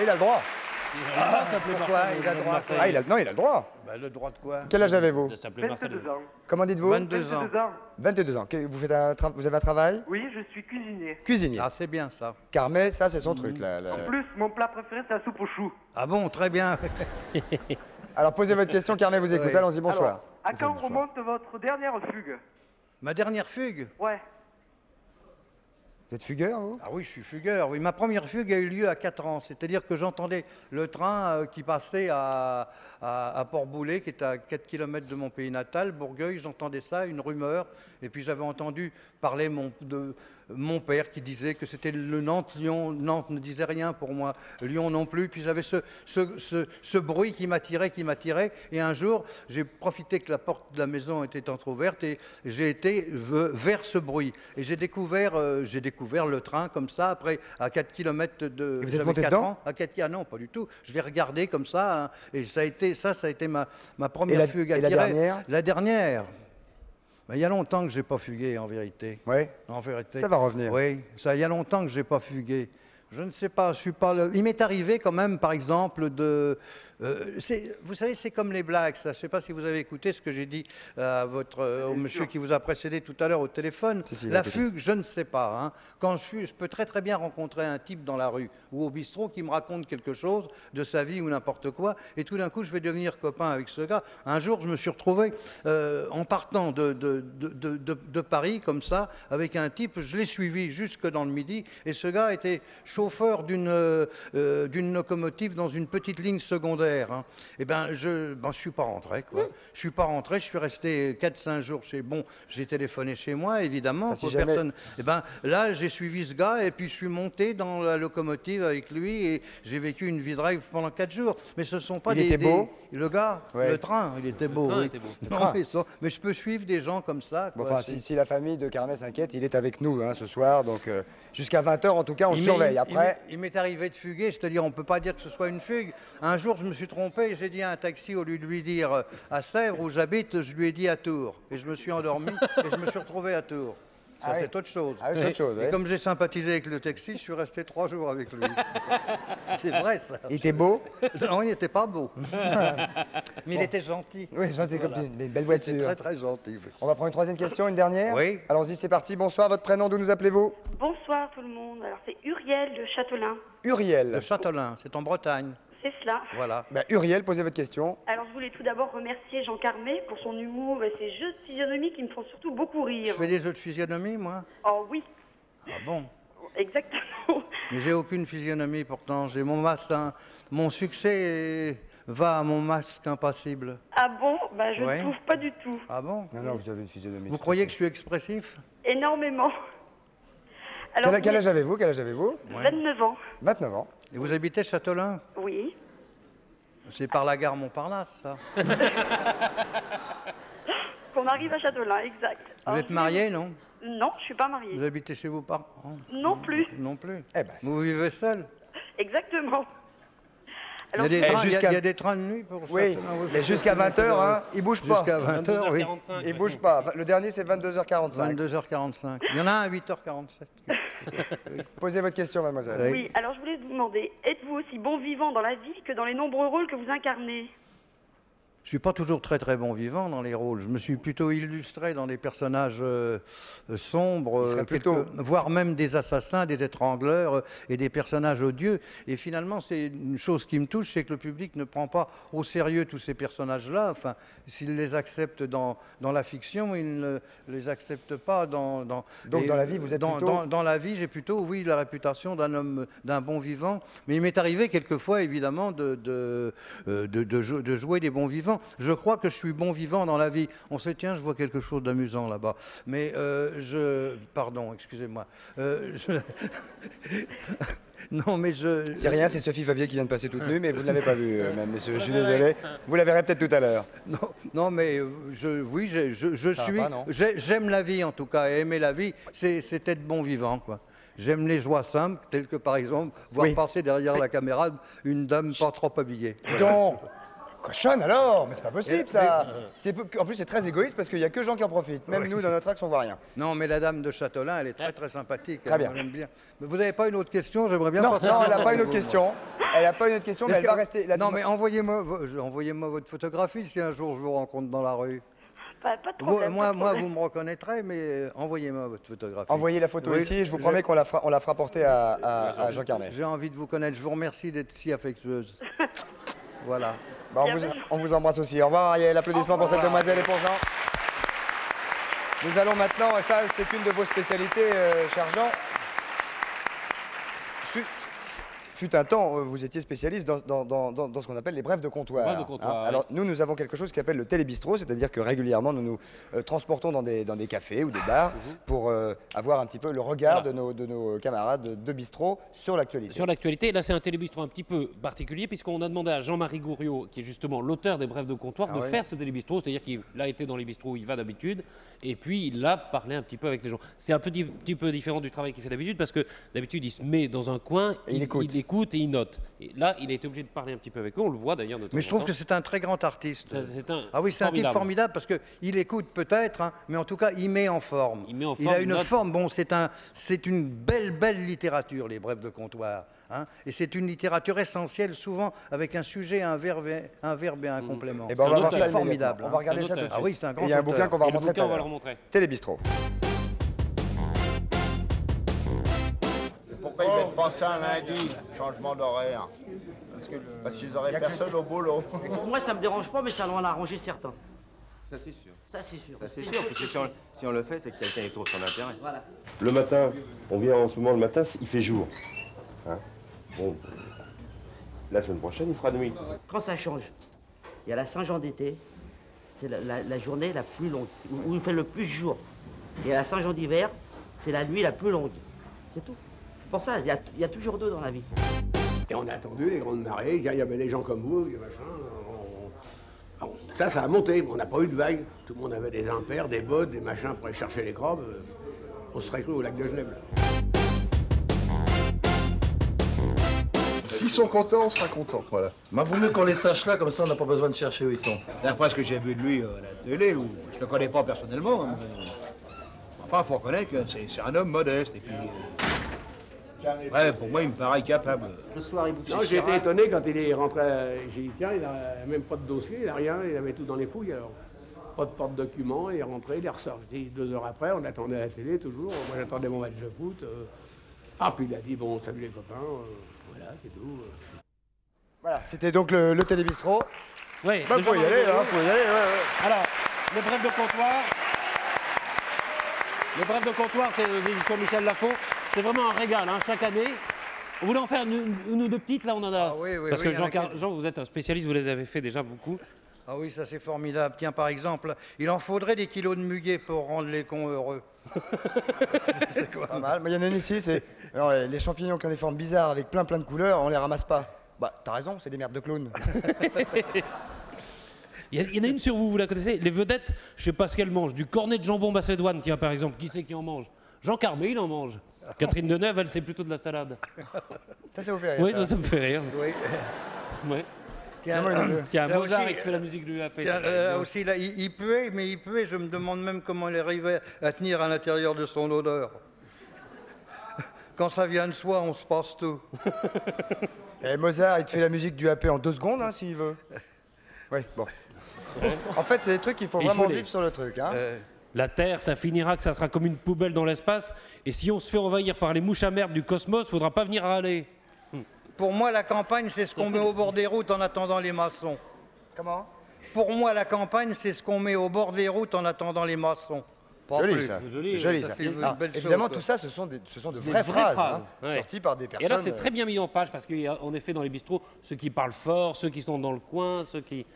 il a le droit. Pourquoi il a le droit? Ah, non, il a le droit. Bah, le droit de quoi? Quel âge avez-vous? 22 ans. Comment dites-vous? 22 ans. 22 ans. 22 ans. Vous avez un travail? Oui, je suis cuisinier. Cuisinier. Ah, c'est bien ça. Carmet, ça, c'est son truc. Là. En plus, mon plat préféré, c'est la soupe aux choux. Ah bon, très bien. Alors, posez votre question, Carmet vous écoute. Oui. Allons-y, bonsoir. Alors, à quand remonte votre dernière fugue? Ma dernière fugue? Ouais. Vous êtes fugueur, vous? Ah oui, je suis fugueur. Oui, ma première fugue a eu lieu à 4 ans. C'est-à-dire que j'entendais le train qui passait à Port-Boulet, qui est à 4 km de mon pays natal, Bourgueil. J'entendais ça, une rumeur. Et puis j'avais entendu parler de mon père qui disait que c'était le Nantes-Lyon. Nantes ne disait rien pour moi, Lyon non plus. Puis j'avais ce bruit qui m'attirait. Et un jour, j'ai profité que la porte de la maison était entrouverte et j'ai été vers ce bruit. Et j'ai découvert le train comme ça, après à 4 km de... Et vous êtes monté dedans? Ah non, pas du tout. Je l'ai regardé comme ça, hein, et ça a été ma première fugue. Et la dernière? La dernière. Ben, il y a longtemps que je n'ai pas fugué, en vérité. Oui. En vérité. Ça va revenir. Oui, il y a longtemps que je n'ai pas fugué. Je ne sais pas, je suis pas... Il m'est arrivé quand même, par exemple, de... vous savez, c'est comme les blagues, ça. Je ne sais pas si vous avez écouté ce que j'ai dit au monsieur qui vous a précédé tout à l'heure au téléphone. Si, la fugue, je ne sais pas. Hein. Quand je peux très bien rencontrer un type dans la rue ou au bistrot qui me raconte quelque chose de sa vie ou n'importe quoi, et tout d'un coup, je vais devenir copain avec ce gars. Un jour, je me suis retrouvé en partant de Paris, comme ça, avec un type, je l'ai suivi jusque dans le Midi, et ce gars était chauffeur d'une locomotive dans une petite ligne secondaire. Hein. Eh ben, je suis pas rentré, quoi. Je suis pas rentré, je suis resté 4-5 jours chez... Bon, j'ai téléphoné chez moi, évidemment. Ah, si jamais... personne... Eh ben, là, j'ai suivi ce gars, et puis je suis monté dans la locomotive avec lui, et j'ai vécu une vie de rêve pendant 4 jours. Mais ce sont pas Il était beau? Le gars, ouais. Le train, il était beau. Le train oui. était beau. Non, mais je peux suivre des gens comme ça. Bon, quoi, enfin, si la famille de Carmet s'inquiète, il est avec nous hein, ce soir. Donc, jusqu'à 20h, en tout cas, on le surveille. Après... Il m'est arrivé de fuguer, c'est-à-dire on ne peut pas dire que ce soit une fugue. Un jour, je me suis trompé et j'ai dit à un taxi, au lieu de lui dire à Sèvres où j'habite, je lui ai dit à Tours. Et je me suis endormi et je me suis retrouvé à Tours. Ça, ah oui. C'est autre chose. Ah oui, c'est autre chose, et oui. comme j'ai sympathisé avec le taxi, je suis resté 3 jours avec lui. C'est vrai, ça. Il était beau? Non, il n'était pas beau. Mais il était gentil. Oui, gentil comme une belle voiture. Il était très gentil. Oui. On va prendre une 3e question, une dernière? Oui. Allons-y, c'est parti. Bonsoir, votre prénom, d'où nous appelez-vous? Bonsoir tout le monde. Alors c'est Uriel de Châtelain. Uriel. Le Châtelain, c'est en Bretagne. C'est cela. Voilà. Ben, Uriel, posez votre question. Alors je voulais tout d'abord remercier Jean Carmet pour son humour et ses jeux de physionomie qui me font surtout beaucoup rire. Je fais des jeux de physionomie, moi? Oh oui. Ah bon? Exactement. Mais j'ai aucune physionomie pourtant. J'ai mon masque, hein. Mon succès va à mon masque impassible. Ah bon? Bah je Ouais. ne trouve pas du tout. Ah bon? Non, vous avez une physionomie. Vous croyez que je suis expressif? Énormément. Alors, Quel âge avez-vous? 29 ans. 29 ans. Et vous habitez Châtelain? Oui. C'est par la gare Montparnasse, ça. Qu'on arrive à Châtelain, exact. Vous êtes marié, non? Non, je suis pas mariée. Vous habitez chez vos parents? Non plus. Non plus. Eh ben, vous vivez seul? Exactement. Il y a des trains, il y a des trains de nuit pour Oui, Châtelain, mais jusqu'à 20h, hein, il bouge pas. Jusqu'à 20h, oui. Il bouge pas. Le dernier, c'est 22h45. 22h45. Il y en a un à 8h47. Posez votre question, mademoiselle. Oui, alors je voulais vous demander, êtes-vous aussi bon vivant dans la vie que dans les nombreux rôles que vous incarnez? Je suis pas toujours très bon vivant dans les rôles. Je me suis plutôt illustré dans des personnages sombres, voire même des assassins, des étrangleurs et des personnages odieux. Et finalement, c'est une chose qui me touche, c'est que le public ne prend pas au sérieux tous ces personnages-là. Enfin, s'il les accepte dans la fiction, il ne les accepte pas dans... Donc dans la vie, vous êtes plutôt... Dans la vie, j'ai plutôt, oui, la réputation d'un homme, d'un bon vivant. Mais il m'est arrivé quelquefois, évidemment, de jouer des bons vivants. Je crois que je suis bon vivant dans la vie. On se dit, tiens, je vois quelque chose d'amusant là-bas. Mais pardon, excusez-moi. Non, mais C'est rien, c'est Sophie Favier qui vient de passer toute nue, mais vous ne l'avez pas vue, même, messieurs. Je suis désolé. Vous la verrez peut-être tout à l'heure. Non, mais oui, j'aime la vie en tout cas. Et aimer la vie, c'est être bon vivant, quoi. J'aime les joies simples, telles que par exemple voir passer derrière la caméra une dame pas trop habillée. Donc, Cochonne alors, mais c'est pas possible ça. En plus c'est très égoïste parce qu'il y a que gens qui en profitent. Même nous dans notre axe on voit rien. Non mais la dame de Châtelain, elle est très sympathique. Très bien. On l'aime bien. Mais vous n'avez pas une autre question? J'aimerais bien. Non, elle n'a pas une autre question. Elle n'a pas une autre question, mais elle va rester. Non mais envoyez-moi votre photographie si un jour je vous rencontre dans la rue. Pas de problème. Moi, vous me reconnaîtrez, mais envoyez-moi votre photographie. Envoyez la photo ici et je vous promets qu'on la fera porter à Jean Carmet. J'ai envie de vous connaître. Je vous remercie d'être si affectueuse. Voilà. Bah, on vous embrasse aussi. Au revoir Ariel. Applaudissements pour cette demoiselle et pour Jean. Nous allons maintenant, et ça c'est une de vos spécialités, cher Jean. Fut un temps, vous étiez spécialiste dans ce qu'on appelle les brefs de comptoir. Brefs de comptoir, oui. Alors nous avons quelque chose qui s'appelle le télébistrot, c'est-à-dire que régulièrement nous nous transportons dans des cafés ou des bars pour avoir un petit peu le regard de nos camarades de bistrot sur l'actualité. Sur l'actualité, là c'est un télébistrot un petit peu particulier puisqu'on a demandé à Jean-Marie Gouriot, qui est justement l'auteur des brefs de comptoir, de faire ce télébistrot, c'est-à-dire qu'il a été dans les bistrots où il va d'habitude et puis il a parlé un petit peu avec les gens. C'est un petit peu différent du travail qu'il fait d'habitude parce que d'habitude il se met dans un coin, il écoute et il note. Et là, il a été obligé de parler un petit peu avec eux, on le voit d'ailleurs notamment. Mais je trouve que c'est un très grand artiste. Ah oui, c'est un type formidable parce qu'il écoute peut-être, hein, mais en tout cas, il met en forme. Il a une forme, bon, c'est une belle littérature, les brefs de comptoir. Hein, et c'est une littérature essentielle, souvent avec un sujet, un verbe et un complément. Et ben on va voir ça formidable. On va regarder ça tout de suite. Ah oui, c'est un grand il y a un bouquin qu'on va remontrer tout à l'heure. Télébistrot. Pourquoi ils ne mettent pas ça un lundi, changement d'horaire? Parce qu'ils n'auraient personne au boulot. Moi, ça me dérange pas, mais ça va en arranger certains. Ça, c'est sûr. Ça, c'est sûr. Ça, c'est sûr, parce que si on le fait, c'est que quelqu'un y trouve son intérêt. Voilà. Le matin, on vient en ce moment, le matin, il fait jour. Hein? Bon, la semaine prochaine, il fera nuit. Quand ça change, il y a la Saint-Jean d'été, c'est la journée la plus longue, où il fait le plus jour. Et la Saint-Jean d'hiver, c'est la nuit la plus longue. C'est tout. C'est pour ça, il y a toujours deux dans la vie. Et on a attendu les grandes marées, il y avait des gens comme vous, des machins. Ça a monté, on n'a pas eu de vague. Tout le monde avait des impairs, des bottes, des machins pour aller chercher les crabes. On serait cru au lac de Genève. S'ils sont contents, on sera contents, voilà. Mais vaut mieux qu'on les sache là, comme ça on n'a pas besoin de chercher où ils sont. D'après ce que j'ai vu de lui à la télé, où je ne le connais pas personnellement, mais enfin, il faut reconnaître que c'est un homme modeste. Et puis, ouais, pour moi, il me paraît capable. Le soir, il bouffe. Non, j'ai été étonné quand il est rentré. J'ai dit, tiens, il n'a même pas de dossier, il n'a rien, il avait tout dans les fouilles, alors. Pas de porte-document, il est rentré, il est ressorti 2 heures après, on attendait à la télé toujours. Moi, j'attendais mon match de foot. Ah, puis il a dit, bon, salut les copains, voilà, c'est tout. Voilà, c'était donc le télébistrot. Oui, bah, vous pouvez y aller, hein, vous pouvez y aller, ouais. Alors, les brefs de comptoir. Les brefs de comptoir, c'est aux éditions Michel Lafon. C'est vraiment un régal, hein, chaque année. On voulait en faire une ou deux petites, là on en a. Ah, oui, parce que Jean, vous êtes un spécialiste, vous les avez fait déjà beaucoup. Ah oui, ça c'est formidable. Tiens, par exemple, il en faudrait des kilos de muguet pour rendre les cons heureux. C'est quoi? Pas mal. Mais il y en a une ici, c'est les champignons qui ont des formes bizarres avec plein de couleurs, on les ramasse pas. Bah, t'as raison, c'est des merdes de clowns. Il y en a une sur vous, vous la connaissez? Les vedettes, je sais pas ce qu'elles mangent. Du cornet de jambon macédoine, tiens, par exemple. Qui c'est qui en mange? Jean Carmet, il en mange. Catherine Deneuve, elle, c'est plutôt de la salade. Ça vous fait rire? Oui, ça me fait rire. Oui. Ouais. Tiens, Mozart, aussi, il te fait la musique de l'UAP. Aussi, là, il puait, mais il puait. Je me demande même comment il arrivait à tenir à l'intérieur de son odeur. Quand ça vient de soi, on se passe tout. Et Mozart, il te fait la musique du AP en 2 secondes, hein, s'il veut. Oui, bon. En fait, c'est des trucs qu'il faut vraiment vivre sur le truc. Hein. La Terre, ça finira que ça sera comme une poubelle dans l'espace. Et si on se fait envahir par les mouches à merde du cosmos, faudra pas venir râler. Pour moi, la campagne, c'est ce qu'on met au bord des routes en attendant les maçons. Comment? Pour moi, la campagne, c'est ce qu'on met au bord des routes en attendant les maçons. Joli, ça. C'est joli, ça. Évidemment, tout ça, ce sont de vraies phrases, hein, sorties par des personnes. Et là, c'est très bien mis en page parce qu'il y a en effet dans les bistrots ceux qui parlent fort, ceux qui sont dans le coin, ceux qui...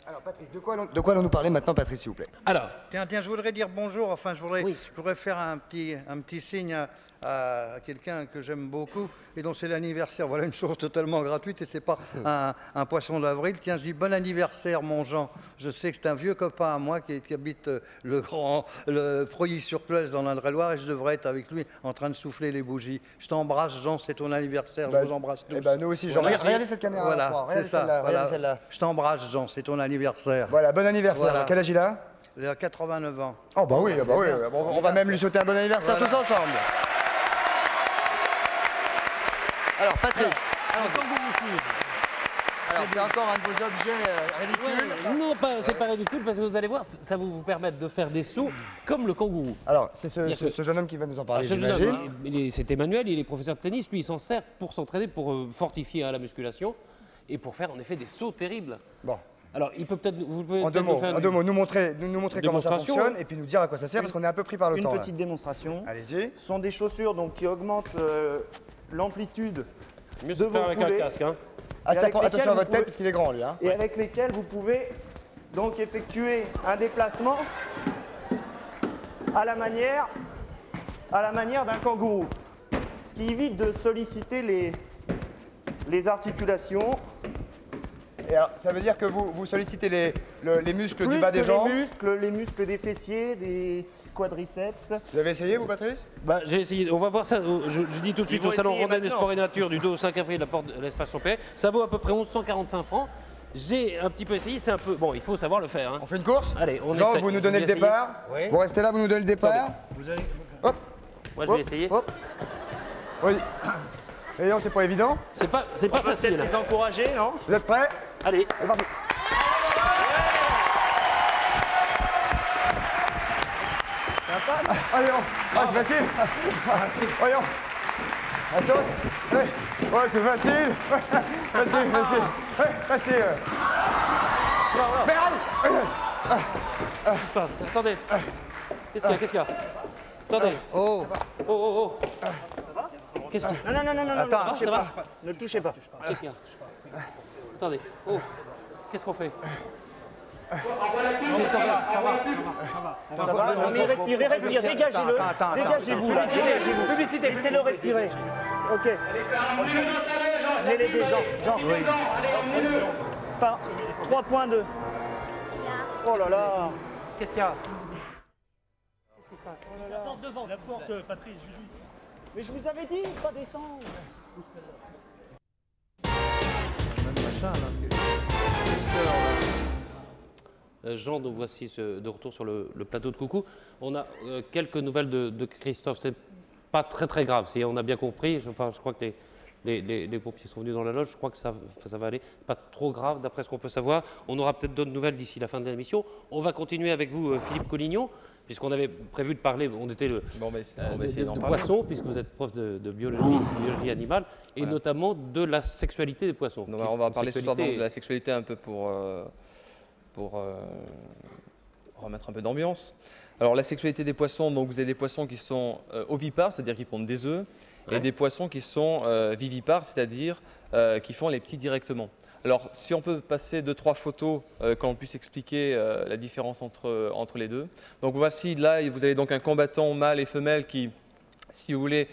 Alors, Patrice, de quoi allons-nous parler maintenant, Patrice, s'il vous plaît? Alors, tiens, je voudrais dire bonjour. Enfin, je voudrais faire un petit signe à quelqu'un que j'aime beaucoup et dont c'est l'anniversaire. Voilà une chose totalement gratuite et c'est pas un poisson d'avril. Tiens, je dis bon anniversaire mon Jean. Je sais que c'est un vieux copain à moi qui habite le Preuilly-sur-Claise dans l'Indre-et-Loire et je devrais être avec lui en train de souffler les bougies. Je t'embrasse Jean, c'est ton anniversaire, je vous embrasse tous. Eh ben, nous aussi Jean. Regardez cette caméra. Voilà, regardez celle-là. Regardez celle-là. Je t'embrasse Jean, c'est ton anniversaire. Voilà, bon anniversaire. Voilà. Quel âge il a? Il a 89 ans. Oh bah oui, bah oui. On va même lui souhaiter un bon anniversaire tous ensemble. Alors Patrice, alors c'est encore un de vos objets ridicules. Non, c'est pas ridicule parce que vous allez voir, ça va vous permettre de faire des sauts comme le kangourou. Alors, c'est ce jeune homme qui va nous en parler, j'imagine. C'est Emmanuel, il est professeur de tennis, lui il s'en sert pour s'entraîner, pour fortifier la musculation et pour faire en effet des sauts terribles. Bon. Alors, il peut peut-être. En deux mots, nous montrer comment ça fonctionne et puis nous dire à quoi ça sert parce qu'on est un peu pris par le temps. Une petite démonstration. Allez-y. Ce sont des chaussures donc, qui augmentent l'amplitude mieux de vos avec un casque. Hein. Attention à votre tête parce qu'il est grand lui. Hein. Et avec lesquels vous pouvez donc effectuer un déplacement à la manière d'un kangourou. Ce qui évite de solliciter les articulations. Et alors, ça veut dire que vous sollicitez les muscles du bas des jambes? Les muscles des fessiers, des quadriceps. Vous avez essayé, vous, Patrice? Bah, j'ai essayé. On va voir ça. Je dis tout de suite au Salon Randonnée des Sports et Nature du 2 au 5 avril, la porte de l'espace Champé. Ça vaut à peu près 1145 francs. J'ai un petit peu essayé, c'est un peu... Bon, il faut savoir le faire. Hein. On fait une course? Allez, on Jean, essaie. vous nous donnez le départ. Oui. Vous restez là, vous nous donnez le départ. Vous allez... Hop. Moi, je vais essayer. Hop. Oui. Et non, c'est pas évident. C'est pas facile. Peut-être les encourager, non? Vous êtes prêts? Allez. C'est parti. Allez, c'est facile. Voyons. Elle saute. Ouais, c'est facile. Facile. Ouais, facile. Mais Qu'est-ce qui se passe? Attendez. Qu'est-ce qu'il y a? Attendez. Oh. Qu'est-ce qu'il y a? Non. Attends, touchez pas. Ne touchez pas. Qu'est-ce qu'il y a? Attendez. Oh. Qu'est-ce qu'on fait? Ça va. Non mais respirez. Dégagez-le. Dégagez-vous. Publicité. Laissez-le respirer. Ok. Délégué, Jean. Pas 3.2. Oh là là. Qu'est-ce qu'il y a? Qu'est-ce qui se passe? La porte devant. La porte, Patrice, Julie. Mais je vous avais dit, pas descendre. Jean, nous voici de retour sur le plateau de Coucou. On a quelques nouvelles de Christophe. C'est pas très grave, si on a bien compris. Je crois que les pompiers sont venus dans la loge. Je crois que ça va aller. Pas trop grave, d'après ce qu'on peut savoir. On aura peut-être d'autres nouvelles d'ici la fin de l'émission. On va continuer avec vous, Philippe Collignon, puisqu'on avait prévu de parler. On était de poissons, puisque vous êtes prof de biologie animale, et notamment de la sexualité des poissons. Donc, on va parler ce soir de la sexualité un peu pour remettre un peu d'ambiance. Alors la sexualité des poissons, donc vous avez des poissons qui sont ovipares, c'est-à-dire qui pondent des œufs, et des poissons qui sont vivipares, c'est-à-dire qui font les petits directement. Alors si on peut passer 2-3 photos qu'on puisse expliquer la différence entre les deux. Donc voici, là vous avez donc un combattant mâle et femelle qui, si vous voulez,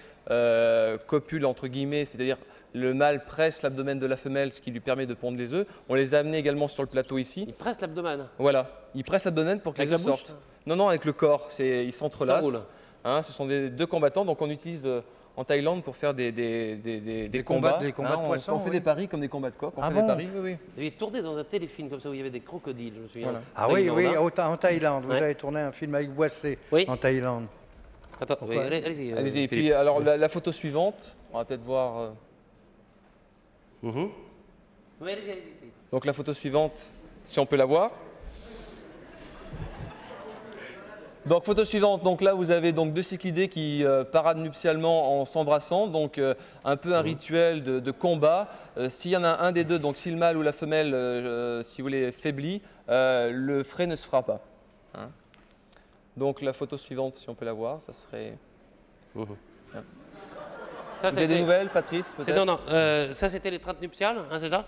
copule entre guillemets, c'est-à-dire le mâle presse l'abdomen de la femelle, ce qui lui permet de pondre les œufs. On les a amenés également sur le plateau ici. Il presse l'abdomen? Voilà, il presse l'abdomen pour que les œufs sortent. Non, avec le corps, ils s'entrelacent. Hein, ce sont deux combattants, donc on utilise en Thaïlande pour faire des combats. Des combats de poissons, on fait des paris comme des combats de coq. On fait des paris, oui. Vous avez tourné dans un téléfilm comme ça où il y avait des crocodiles, je me souviens. Voilà. Ah oui, en Thaïlande. Vous avez tourné un film avec Boissé en Thaïlande. Attends, allez-y. Allez-y. Et puis alors la photo suivante, on va peut-être voir. Oui, allez-y. Donc la photo suivante, si on peut la voir. Donc photo suivante, donc là vous avez donc deux cyclidés qui paradent nuptialement en s'embrassant, donc un peu un rituel de combat. S'il y en a un des deux, donc si le mâle ou la femelle, si vous voulez, faiblit, le frai ne se fera pas. Hein. Donc la photo suivante, si on peut la voir, ça serait... Ça, vous avez des nouvelles, Patrice, peut-être? Non, ça c'était l'étreinte nuptiale, hein, c'est ça?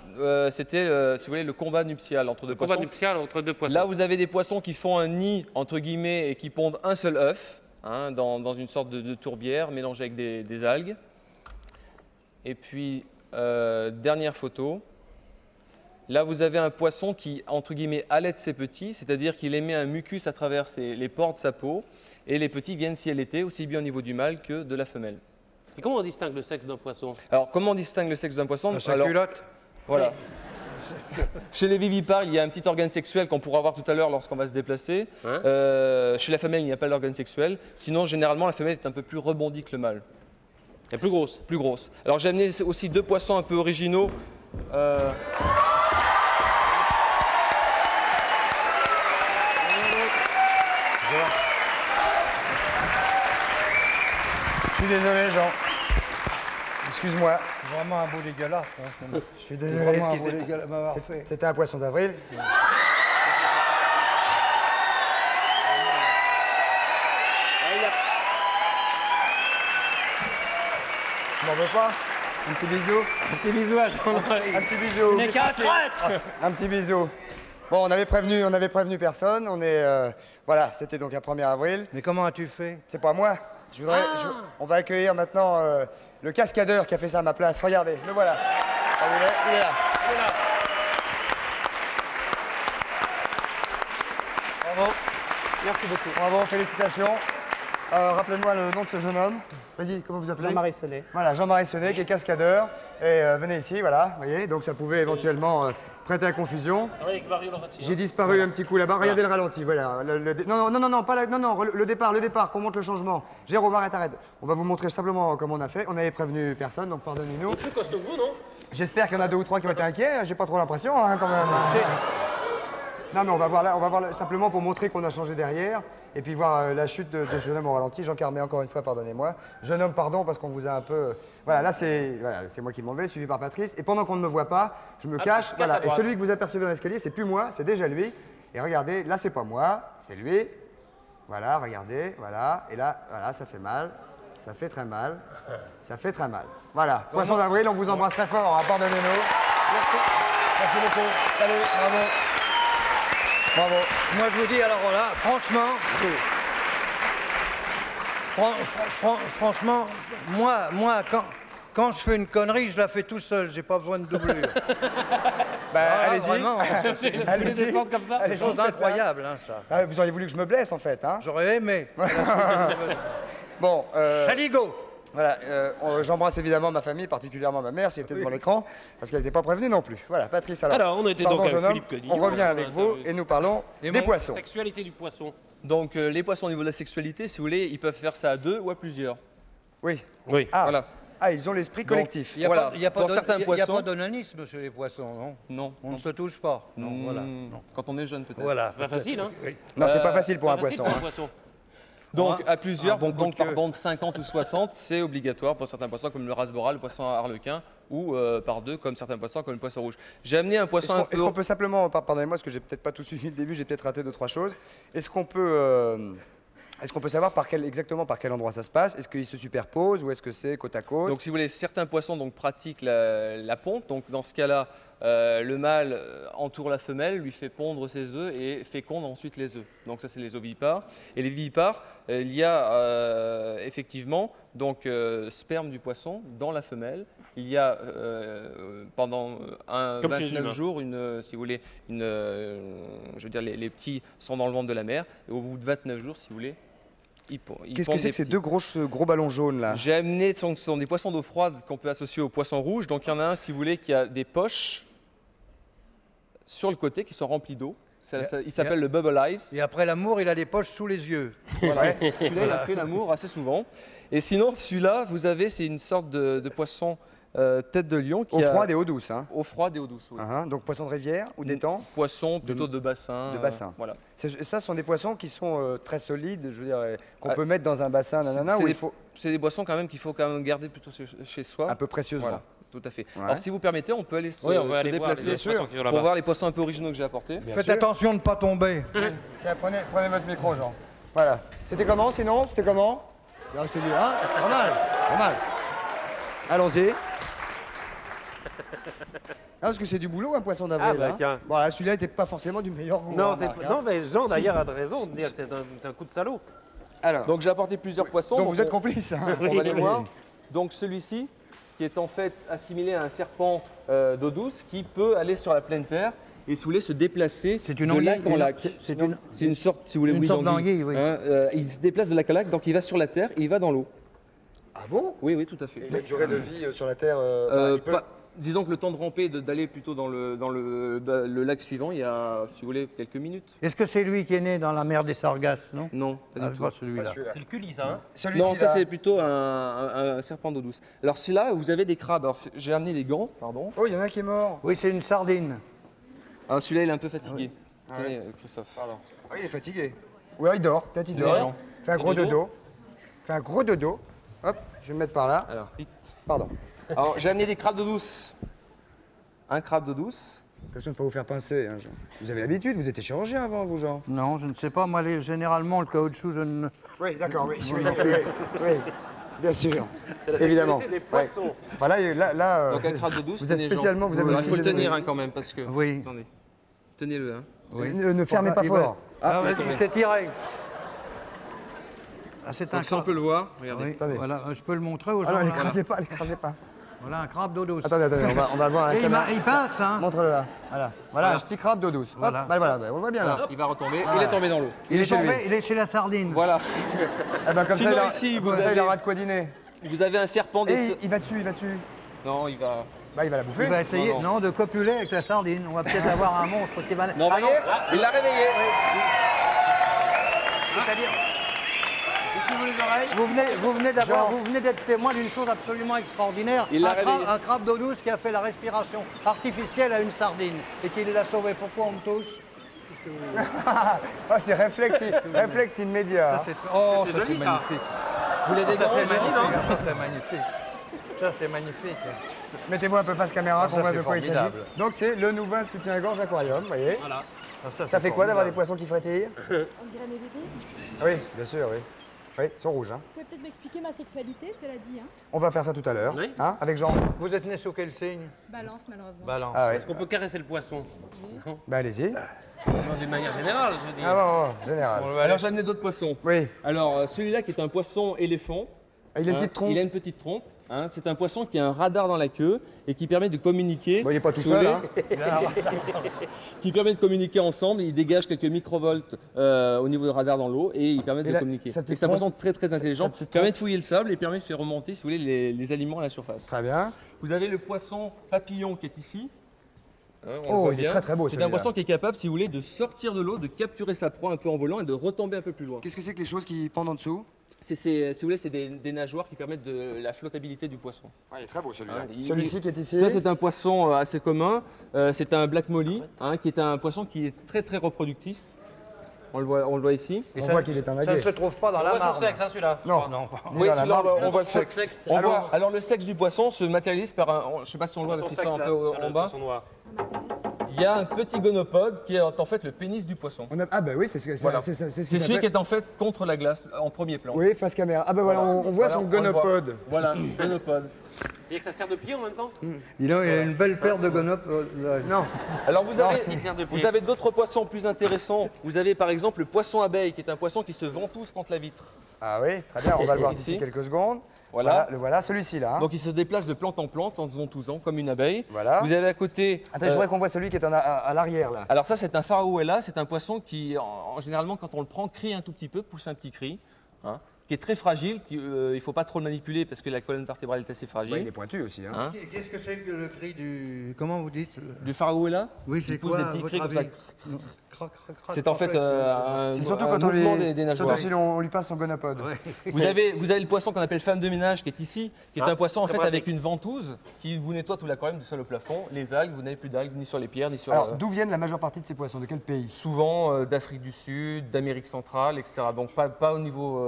C'était, si vous voulez, le combat nuptial entre deux poissons. Combat nuptial entre deux poissons. Là, vous avez des poissons qui font un nid, entre guillemets, et qui pondent un seul œuf. hein, dans une sorte de tourbière mélangée avec des algues. Et puis, dernière photo. Là, vous avez un poisson qui, entre guillemets, allaite ses petits, c'est-à-dire qu'il émet un mucus à travers les pores de sa peau, et les petits viennent s'y allaiter, aussi bien au niveau du mâle que de la femelle. Et comment on distingue le sexe d'un poisson? Alors, comment on distingue le sexe d'un poisson? Sa culotte. Voilà. Chez les vivipares, il y a un petit organe sexuel qu'on pourra voir tout à l'heure lorsqu'on va se déplacer. Chez la femelle, il n'y a pas d'organe sexuel. Sinon, généralement, la femelle est un peu plus rebondie que le mâle. Et plus grosse. Plus grosse. Alors, j'ai amené aussi 2 poissons un peu originaux. Je suis désolé, Jean. Excuse-moi. Vraiment un beau dégueulasse. Hein. Je suis désolé. C'était un poisson d'avril. Tu m'en veux pas? Un petit bisou. Un petit bisou à Jean-Marie. Un petit bisou. Il n'est qu'un traître. Un petit bisou. Bon, on avait prévenu personne. Voilà, c'était donc un 1er avril. Mais comment as-tu fait? C'est pas moi. On va accueillir maintenant le cascadeur qui a fait ça à ma place. Regardez, le voilà. Ah, il est là. Bravo. Merci beaucoup. Bravo, félicitations. Rappelez-moi le nom de ce jeune homme. Vas-y, comment vous appelez? Jean-Marie Sonnet. Voilà, Jean-Marie Sonnet, qui est cascadeur. Et venez ici, voilà, vous voyez. Donc ça pouvait éventuellement prêter à confusion. J'ai disparu un petit coup là-bas. Regardez le ralenti, voilà. Non, pas le départ, qu'on montre le changement. Jérôme, arrête. On va vous montrer simplement comment on a fait. On n'avait prévenu personne, donc pardonnez-nous. Plus costaud que vous, non? J'espère qu'il y en a 2 ou 3 qui ont été inquiets. J'ai pas trop l'impression, hein, quand même. Non, mais on va voir simplement pour montrer qu'on a changé derrière. Et puis voir la chute de ce jeune homme au ralenti. Jean Carmé, encore une fois, pardonnez-moi. Jeune homme, pardon, parce qu'on vous a un peu... Voilà, là, c'est moi qui m'en vais, suivi par Patrice. Et pendant qu'on ne me voit pas, je me cache. Voilà. Et celui que vous apercevez dans l'escalier, c'est plus moi, c'est déjà lui. Et regardez, là, c'est pas moi, c'est lui. Voilà, regardez, voilà. Et là, voilà, ça fait mal. Ça fait très mal. Ça fait très mal. Voilà. Poisson d'avril, on vous embrasse très fort, hein, pardonnez-nous. Merci beaucoup. Salut, bravo. Bravo. Moi, je vous dis, alors là, franchement, moi, quand je fais une connerie, je la fais tout seul, j'ai pas besoin de doublure. Allez-y. Allez-y. Comme ça. C'est incroyable, hein, ça. Ah, vous auriez voulu que je me blesse, en fait, hein? J'aurais aimé. Bon. Saligo. Voilà, j'embrasse évidemment ma famille, particulièrement ma mère, si elle était devant l'écran, parce qu'elle n'était pas prévenue non plus. Voilà, Patrice, alors on était pardon, donc jeune avec homme, Philippe Codillon. on revient avec vous et nous parlons des poissons. Sexualité du poisson. Donc, les poissons au niveau de la sexualité, si vous voulez, ils peuvent faire ça à 2 ou à plusieurs. Oui. Ah, voilà. Ah, ils ont l'esprit collectif. Il n'y a pas d'onanisme chez les poissons, non? Non. On ne se touche pas. Non, voilà. Non. Quand on est jeune, peut-être. Voilà. Pas facile, hein? Non, c'est pas facile pour un poisson. Donc, à plusieurs, donc par bande 50 ou 60, c'est obligatoire pour certains poissons comme le rasbora, le poisson harlequin, ou par 2 comme certains poissons comme le poisson rouge. J'ai amené un poisson un peu... Est-ce qu'on peut simplement, pardonnez-moi parce que j'ai peut-être pas tout suivi le début, j'ai peut-être raté 2-3 choses. Est-ce qu'on peut savoir exactement par quel endroit ça se passe? Est-ce qu'ils se superposent ou est-ce que c'est côte à côte? Donc si vous voulez, certains poissons donc, pratiquent la ponte. Donc dans ce cas-là, le mâle entoure la femelle, lui fait pondre ses œufs et féconde ensuite les œufs. Donc ça, c'est les ovipares. Et les vivipares, il y a effectivement donc, sperme du poisson dans la femelle. Il y a pendant 29 jours, si vous voulez, je veux dire, les petits sont dans le ventre de la mère. Et au bout de 29 jours, si vous voulez, qu'est-ce que c'est que ces 2 gros ballons jaunes là? J'ai amené, ce sont des poissons d'eau froide qu'on peut associer aux poissons rouges. Donc il y en a un, si vous voulez, qui a des poches sur le côté qui sont remplies d'eau. Il s'appelle le Bubble Eyes. Et après l'amour, il a des poches sous les yeux. Voilà. Celui-là, il a fait l'amour assez souvent. Et sinon, celui-là, vous avez, c'est une sorte de poisson tête de lion. Eau froide et eau douce, hein? Eau froide et eau douce, oui. Donc poisson de rivière ou d'étang? Poisson plutôt de bassin. De bassin. Voilà. Ça, ce sont des poissons qui sont très solides, je veux dire, qu'on peut mettre dans un bassin, c'est des poissons quand même qu'il faut quand même garder plutôt chez soi. Un peu précieusement. Voilà. Tout à fait. Ouais. Alors, si vous permettez, on peut aller se déplacer pour voir les poissons un peu originaux que j'ai apportés. Faites attention de ne pas tomber. Tiens, prenez votre micro, Jean. Voilà. C'était comment, sinon? C'était comment? Il reste du hein? Pas mal. Allons-y. Parce que c'est du boulot, un poisson d'avril. Ah, bah, tiens. Bon, celui-là n'était pas forcément du meilleur goût. Non, mais Jean, d'ailleurs, a raison de dire que c'est un coup de salaud. Alors. Donc j'ai apporté plusieurs poissons. Donc vous êtes complices. Hein. On va les voir. Donc celui-ci, qui est en fait assimilé à un serpent d'eau douce, qui peut aller sur la pleine terre et si vous voulez se déplacer de lac en lac. C'est une sorte, si vous voulez, d'anguille, oui. Hein, il se déplace de lac en lac, donc il va sur la terre et il va dans l'eau. Ah bon? Oui, oui, tout à fait. Et la durée de vie sur la terre Disons que le temps de ramper, d'aller plutôt dans le lac suivant, il y a, si vous voulez, quelques minutes. Est-ce que c'est lui qui est né dans la mer des Sargasses, non? Non, pas du tout. Pas celui-là. C'est le culi, ça, hein? Non, ça c'est plutôt un serpent d'eau douce. Alors celui-là, vous avez des crabes. Alors j'ai amené les gants, pardon. Oh, il y en a un qui est mort. Oui, c'est une sardine. Ah, celui-là, il est un peu fatigué. Ah Tenez, Christophe. Pardon. Ah, il est fatigué. Ouais, il dort. Peut-être il dort. Fais un gros dodo. Fais un gros dodo. Hop, je vais me mettre par là. Alors, vite. Pardon. Alors, j'ai amené des crabes d'eau douce. Un crabe d'eau douce. Attention de ne pas vous faire pincer. Hein, Jean. Vous avez l'habitude, vous étiez chirurgien avant, vous, Jean? Non, je ne sais pas. Moi, généralement, le caoutchouc, je ne... Oui, d'accord, oui. Oui, bien sûr. C'est la évidemment. sexualité des poissons. Ouais. Enfin, là Donc un crabe d'eau douce. vous êtes spécialement... Vous avez il faut le tenir hein, quand même, parce que... Oui. Attendez. Tenez-le. Hein. Oui. Ne fermez pas fort. Ah, il s'est tiré. Ah, c'est un Donc, ça, on peut le voir. Regardez. Oui, Attendez. voilà, je peux le montrer aux gens. Ah non, là. l'écrasez pas, l'écrasez pas. Voilà un crabe d'eau douce. Attendez, on va le voir à la Et caméra. il passe, hein. Montre-le là. Voilà, un petit crabe d'eau douce. Voilà. Hop, voilà, on le voit bien là. Il va retomber. Voilà. Il est tombé dans l'eau. Il est chez tombé, lui. il est chez la sardine. Voilà. Eh ben, comme Sinon, ça, ici, il aura de quoi dîner. Vous avez un serpent des... Et il va dessus, il va dessus. Non, il va... Bah, il va la bouffer. Il va essayer, non, de copuler avec la sardine. On va peut-être avoir un monstre qui va... Non, voyez, il l'a réveillé. C'est-à-dire... Vous venez d'être témoin d'une chose absolument extraordinaire. Un crabe d'eau douce qui a fait la respiration artificielle à une sardine et qui l'a sauvé. Pourquoi on me touche? Ah, c'est réflexe immédiat. Oh, ça c'est magnifique. Vous l'avez Ça c'est magnifique. Ça c'est magnifique. Mettez-vous un peu face caméra qu'on voit de quoi il s'agit. Donc c'est le nouveau soutien-gorge aquarium, vous voyez. Voilà. Ça fait quoi d'avoir des poissons qui frétillent? On dirait mes bébés. Oui, bien sûr, oui. Oui, ils sont rouges. Hein. Vous pouvez peut-être m'expliquer ma sexualité, cela dit. Hein. On va faire ça tout à l'heure, Oui. hein, avec Jean. Vous êtes né sous quel signe? Balance, malheureusement. Balance. Ah, oui. Est-ce qu'on peut caresser le poisson? Non. Bah allez-y. Non, d'une manière générale, je veux dire. Ah bon, général. Alors j'ai amené d'autres poissons. Oui. Alors celui-là qui est un poisson éléphant. Ah, il a une petite trompe. Il a une petite trompe. Hein. C'est un poisson qui a un radar dans la queue et qui permet de communiquer. Bon, il n'est pas tout seul, hein. Qui permet de communiquer ensemble. Il dégage quelques microvolts au niveau du radar dans l'eau et il permet de communiquer. C'est un poisson très très intelligent. Qui permet de fouiller le sable et permet de faire remonter, si vous voulez, les aliments à la surface. Très bien. Vous avez le poisson papillon qui est ici. Hein, oh, il est très très beau C'est celui-là. un poisson qui est capable, si vous voulez, de sortir de l'eau, de capturer sa proie un peu en volant et de retomber un peu plus loin. Qu'est-ce que c'est que les choses qui pendent en dessous? Si vous voulez, c'est des nageoires qui permettent de la flottabilité du poisson. Ah, il est très beau celui-là. Hein, Celui-ci qui est ici. Ça, c'est un poisson assez commun. C'est un black molly, hein, qui est un poisson qui est très très reproductif. On le voit ici. On voit qu'il est un Ça ne aguet. se trouve pas dans la Poisson marne. sexe, hein, celui-là. Non, non. Ni Oui, dans la celui-là, marne. on voit le sexe. Alors le sexe du poisson se matérialise par un... Je ne sais pas si on le voit, parce qu'il sort un peu en bas. Il y a un petit gonopode qui est en fait le pénis du poisson. Ah bah oui, c'est ce Voilà. c'est celui qui est en fait contre la glace, en premier plan. Oui, face caméra. Ah bah voilà, on voit son gonopode. Voilà, gonopode. C'est-à-dire que ça sert de pied en même temps? Il a une belle paire de gonopodes. Non. Alors vous avez d'autres poissons plus intéressants. Vous avez par exemple le poisson abeille, qui est un poisson qui se ventouse contre la vitre. Ah oui, très bien, on va le voir Ici. d'ici quelques secondes. Voilà. Le voilà, celui-ci là. Hein. Donc il se déplace de plante en plante en se ventousant comme une abeille. Voilà. Vous avez à côté... Attends, je voudrais qu'on voit celui qui est à l'arrière là. Alors ça c'est un Pharaoella, c'est un poisson qui généralement quand on le prend crie un tout petit peu, pousse un petit cri. Hein, qui est très fragile, il ne faut pas trop le manipuler parce que la colonne vertébrale est assez fragile. Ouais, il est pointu aussi. Hein. Qu'est-ce que c'est que le cri du... Comment vous dites? Du Pharaoella? Oui, c'est quoi, des petits cris comme ça. C'est en fait C'est surtout un quand on mouvement lui, des nageoires. surtout si on lui passe son gonopode. Ouais. Vous avez le poisson qu'on appelle femme de ménage qui est ici, qui est un poisson en fait avec une ventouse qui vous nettoie tout l'aquarium du sol au plafond. Les algues, vous n'avez plus d'algues ni sur les pierres ni sur... Alors d'où viennent la majeure partie de ces poissons? De quel pays? Souvent d'Afrique du Sud, d'Amérique centrale, etc. Donc pas au niveau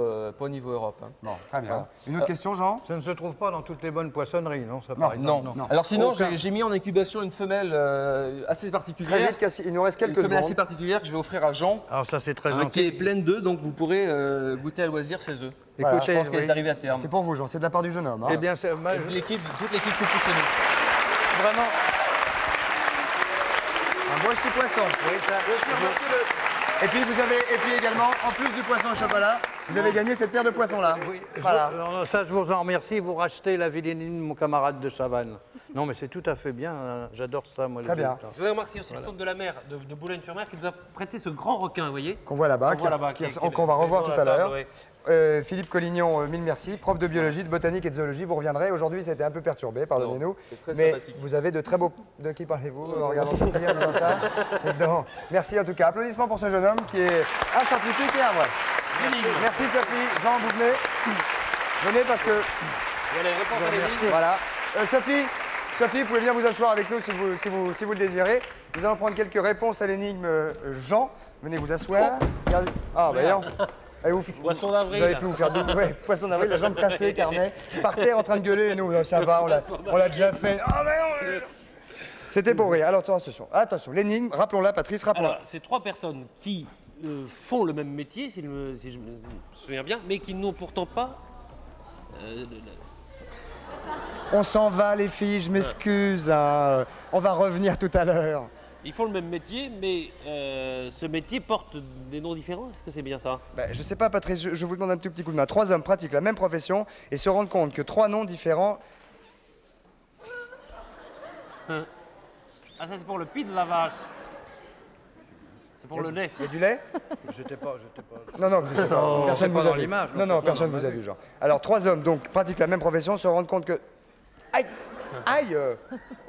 Europe. Hein. Bon, très bien. Une autre question, Jean? Ça ne se trouve pas dans toutes les bonnes poissonneries, non? Ça Non, paraît. Non. Alors sinon, Aucun. j'ai mis en incubation une femelle assez particulière. Très vite, Cassie, il nous reste quelques Une femelle secondes. assez particulière que je vais offrir à Jean. Alors ça c'est très Qui gentil. est pleine d'œufs, donc vous pourrez goûter à loisir ses œufs. Voilà, je pense qu'elle est arrivée à terme. C'est pour vous, Jean, c'est de la part du jeune homme. Hein. Eh bien, c'est Toute l'équipe Coucou vraiment. Un beau petit poisson. Oui, ça. Et puis également, en plus du poisson au chocolat, Vous avez gagné cette paire de poissons-là. Oui, Voilà. ça, je vous en remercie. Vous rachetez la villénine de mon camarade de Chavannes. Non, mais c'est tout à fait bien. Hein. J'adore ça, moi. Très bien. Je voudrais remercier aussi le centre de la mer de Boulogne-sur-Mer qui nous a prêté ce grand requin, vous voyez. Qu'on voit là-bas, qu'on va revoir tout à l'heure. Ouais. Philippe Collignon, mille merci. Prof de biologie, de botanique et de zoologie, vous reviendrez. Aujourd'hui, c'était un peu perturbé, pardonnez-nous. Mais vous avez de très beaux... De qui parlez-vous en regardant Sophie en disant ça? Non. Merci en tout cas. Applaudissements pour ce jeune homme qui est un scientifique et un vrai. Merci Sophie. Jean, vous venez. Venez parce que... Voilà. Sophie, vous pouvez bien vous asseoir avec nous si vous le désirez. Nous allons prendre quelques réponses à l'énigme Jean. Venez vous asseoir. Ah, bah non. Poisson d'avril. Vous avez pu vous faire double. Ouais, poisson d'avril, la jambe cassée, Carnet. Par terre en train de gueuler et nous, ça va, on l'a déjà fait. Ah, mais non. C'était pour rire. Alors attention, l'énigme, rappelons-la, Patrice, rappelons-la. C'est 3 personnes qui font le même métier, si je me souviens bien, mais qui n'ont pourtant pas... On s'en va, les filles, je m'excuse. Hein. On va revenir tout à l'heure. Ils font le même métier, mais ce métier porte des noms différents. Est-ce que c'est bien ça? Je ne sais pas, Patrice, je vous demande un tout petit coup de main. 3 hommes pratiquent la même profession et se rendent compte que 3 noms différents... Ah, ça c'est pour le pied de la vache. C'est pour le lait. Il y a du lait? J'étais pas. Non, vous étiez pas. Oh, Personne pas vous a dans vu. l'image. Non, personne vous a vu, Jean. Alors, 3 hommes, donc, pratiquent la même profession, se rendent compte que... Aïe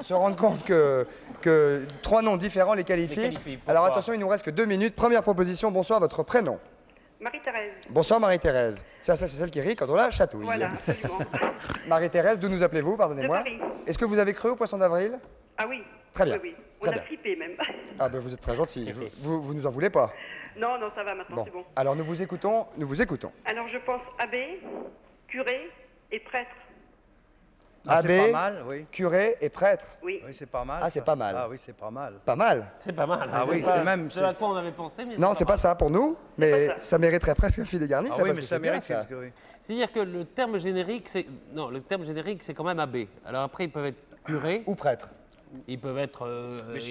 se rendent compte que 3 noms différents les qualifient. Alors, attention, il nous reste que 2 minutes. Première proposition, bonsoir, votre prénom. Marie-Thérèse. Bonsoir, Marie-Thérèse. Ça, c'est celle qui rit quand on la chatouille. Voilà, absolument. Marie-Thérèse, d'où nous appelez-vous, pardonnez-moi? De Paris. Est-ce que vous avez cru au poisson d'avril? Ah oui. Très bien. Oui. On Très a bien. flippé même. Ah ben vous êtes très gentil. Vous nous en voulez pas? Non, ça va maintenant, c'est bon. Alors nous vous écoutons. Alors je pense abbé, curé et prêtre. Abbé, c'est pas mal, oui. curé et prêtre. Oui. Oui, c'est pas mal. Ah, c'est pas mal. Ah oui, c'est pas mal. Pas mal. C'est pas mal. Ah oui, c'est même... C'est à quoi on avait pensé, mais Non, c'est pas ça pour nous, mais ça mériterait presque un filet garni. Ah ça, oui, parce mais que ça c'est bien, mérite ça. oui. C'est-à-dire que le terme générique, c'est quand même abbé. Alors après, ils peuvent être curés. Ou prêtres. Ils peuvent être mais, évêques,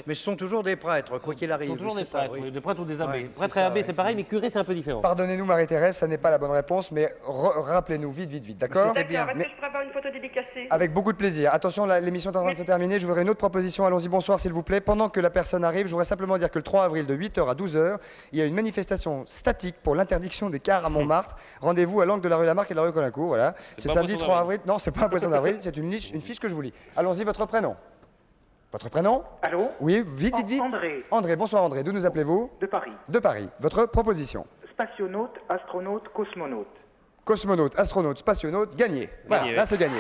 ce sont toujours des prêtres, quoi qu'il arrive. Ce sont toujours des ça, prêtres, oui. des prêtres ou des abbés. Ouais, Prêtre et abbé, c'est pareil, mais curé, c'est un peu différent. Pardonnez-nous, Marie-Thérèse, ça n'est pas la bonne réponse, mais rappelez-nous vite, d'accord? D'accord, est-ce que je pourrais avoir une photo dédicacée? Avec beaucoup de plaisir. Attention, l'émission est en train de se terminer. Je voudrais une autre proposition. Allons-y, bonsoir, s'il vous plaît. Pendant que la personne arrive, je voudrais simplement dire que le 3 avril, de 8h à 12h, il y a une manifestation statique pour l'interdiction des cars à Montmartre. Rendez-vous à l'angle de la rue Lamarck et de la rue Colincourt. Voilà. C'est samedi 3 avril. Non, c'est pas un poisson d'avril, c'est une fiche que je vous lis. Allons-y, votre prénom. Votre prénom? Allô? Oui, vite. André. André, bonsoir André. D'où nous appelez-vous? De Paris. De Paris. Votre proposition? Spationaute, astronaute, cosmonaute. Cosmonaute, astronaute, spationaute, gagné. Voilà, là c'est gagné.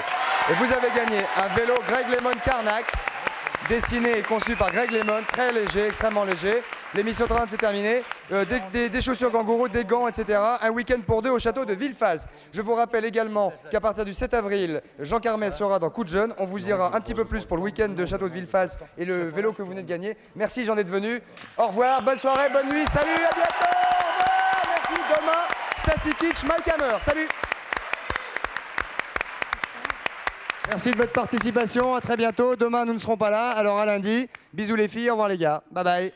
Et vous avez gagné un vélo Greg Lemon Carnac, dessiné et conçu par Greg Lemon, très léger, extrêmement léger. L'émission 30 c'est terminé. Des chaussures kangourous, des gants, etc. Un week-end pour 2 au château de Villefals. Je vous rappelle également qu'à partir du 7 avril, Jean Carmet sera dans Coup de Jeune. On vous dira un petit peu plus pour le week-end de château de Villefals et le vélo que vous venez de gagner. Merci, j'en ai venu. Au revoir, bonne soirée, bonne nuit, salut, à bientôt. Au revoir, merci. Demain, Stacy Kitsch, Mike Hammer. Salut. Merci de votre participation, à très bientôt. Demain, nous ne serons pas là, alors à lundi. Bisous les filles, au revoir les gars. Bye bye.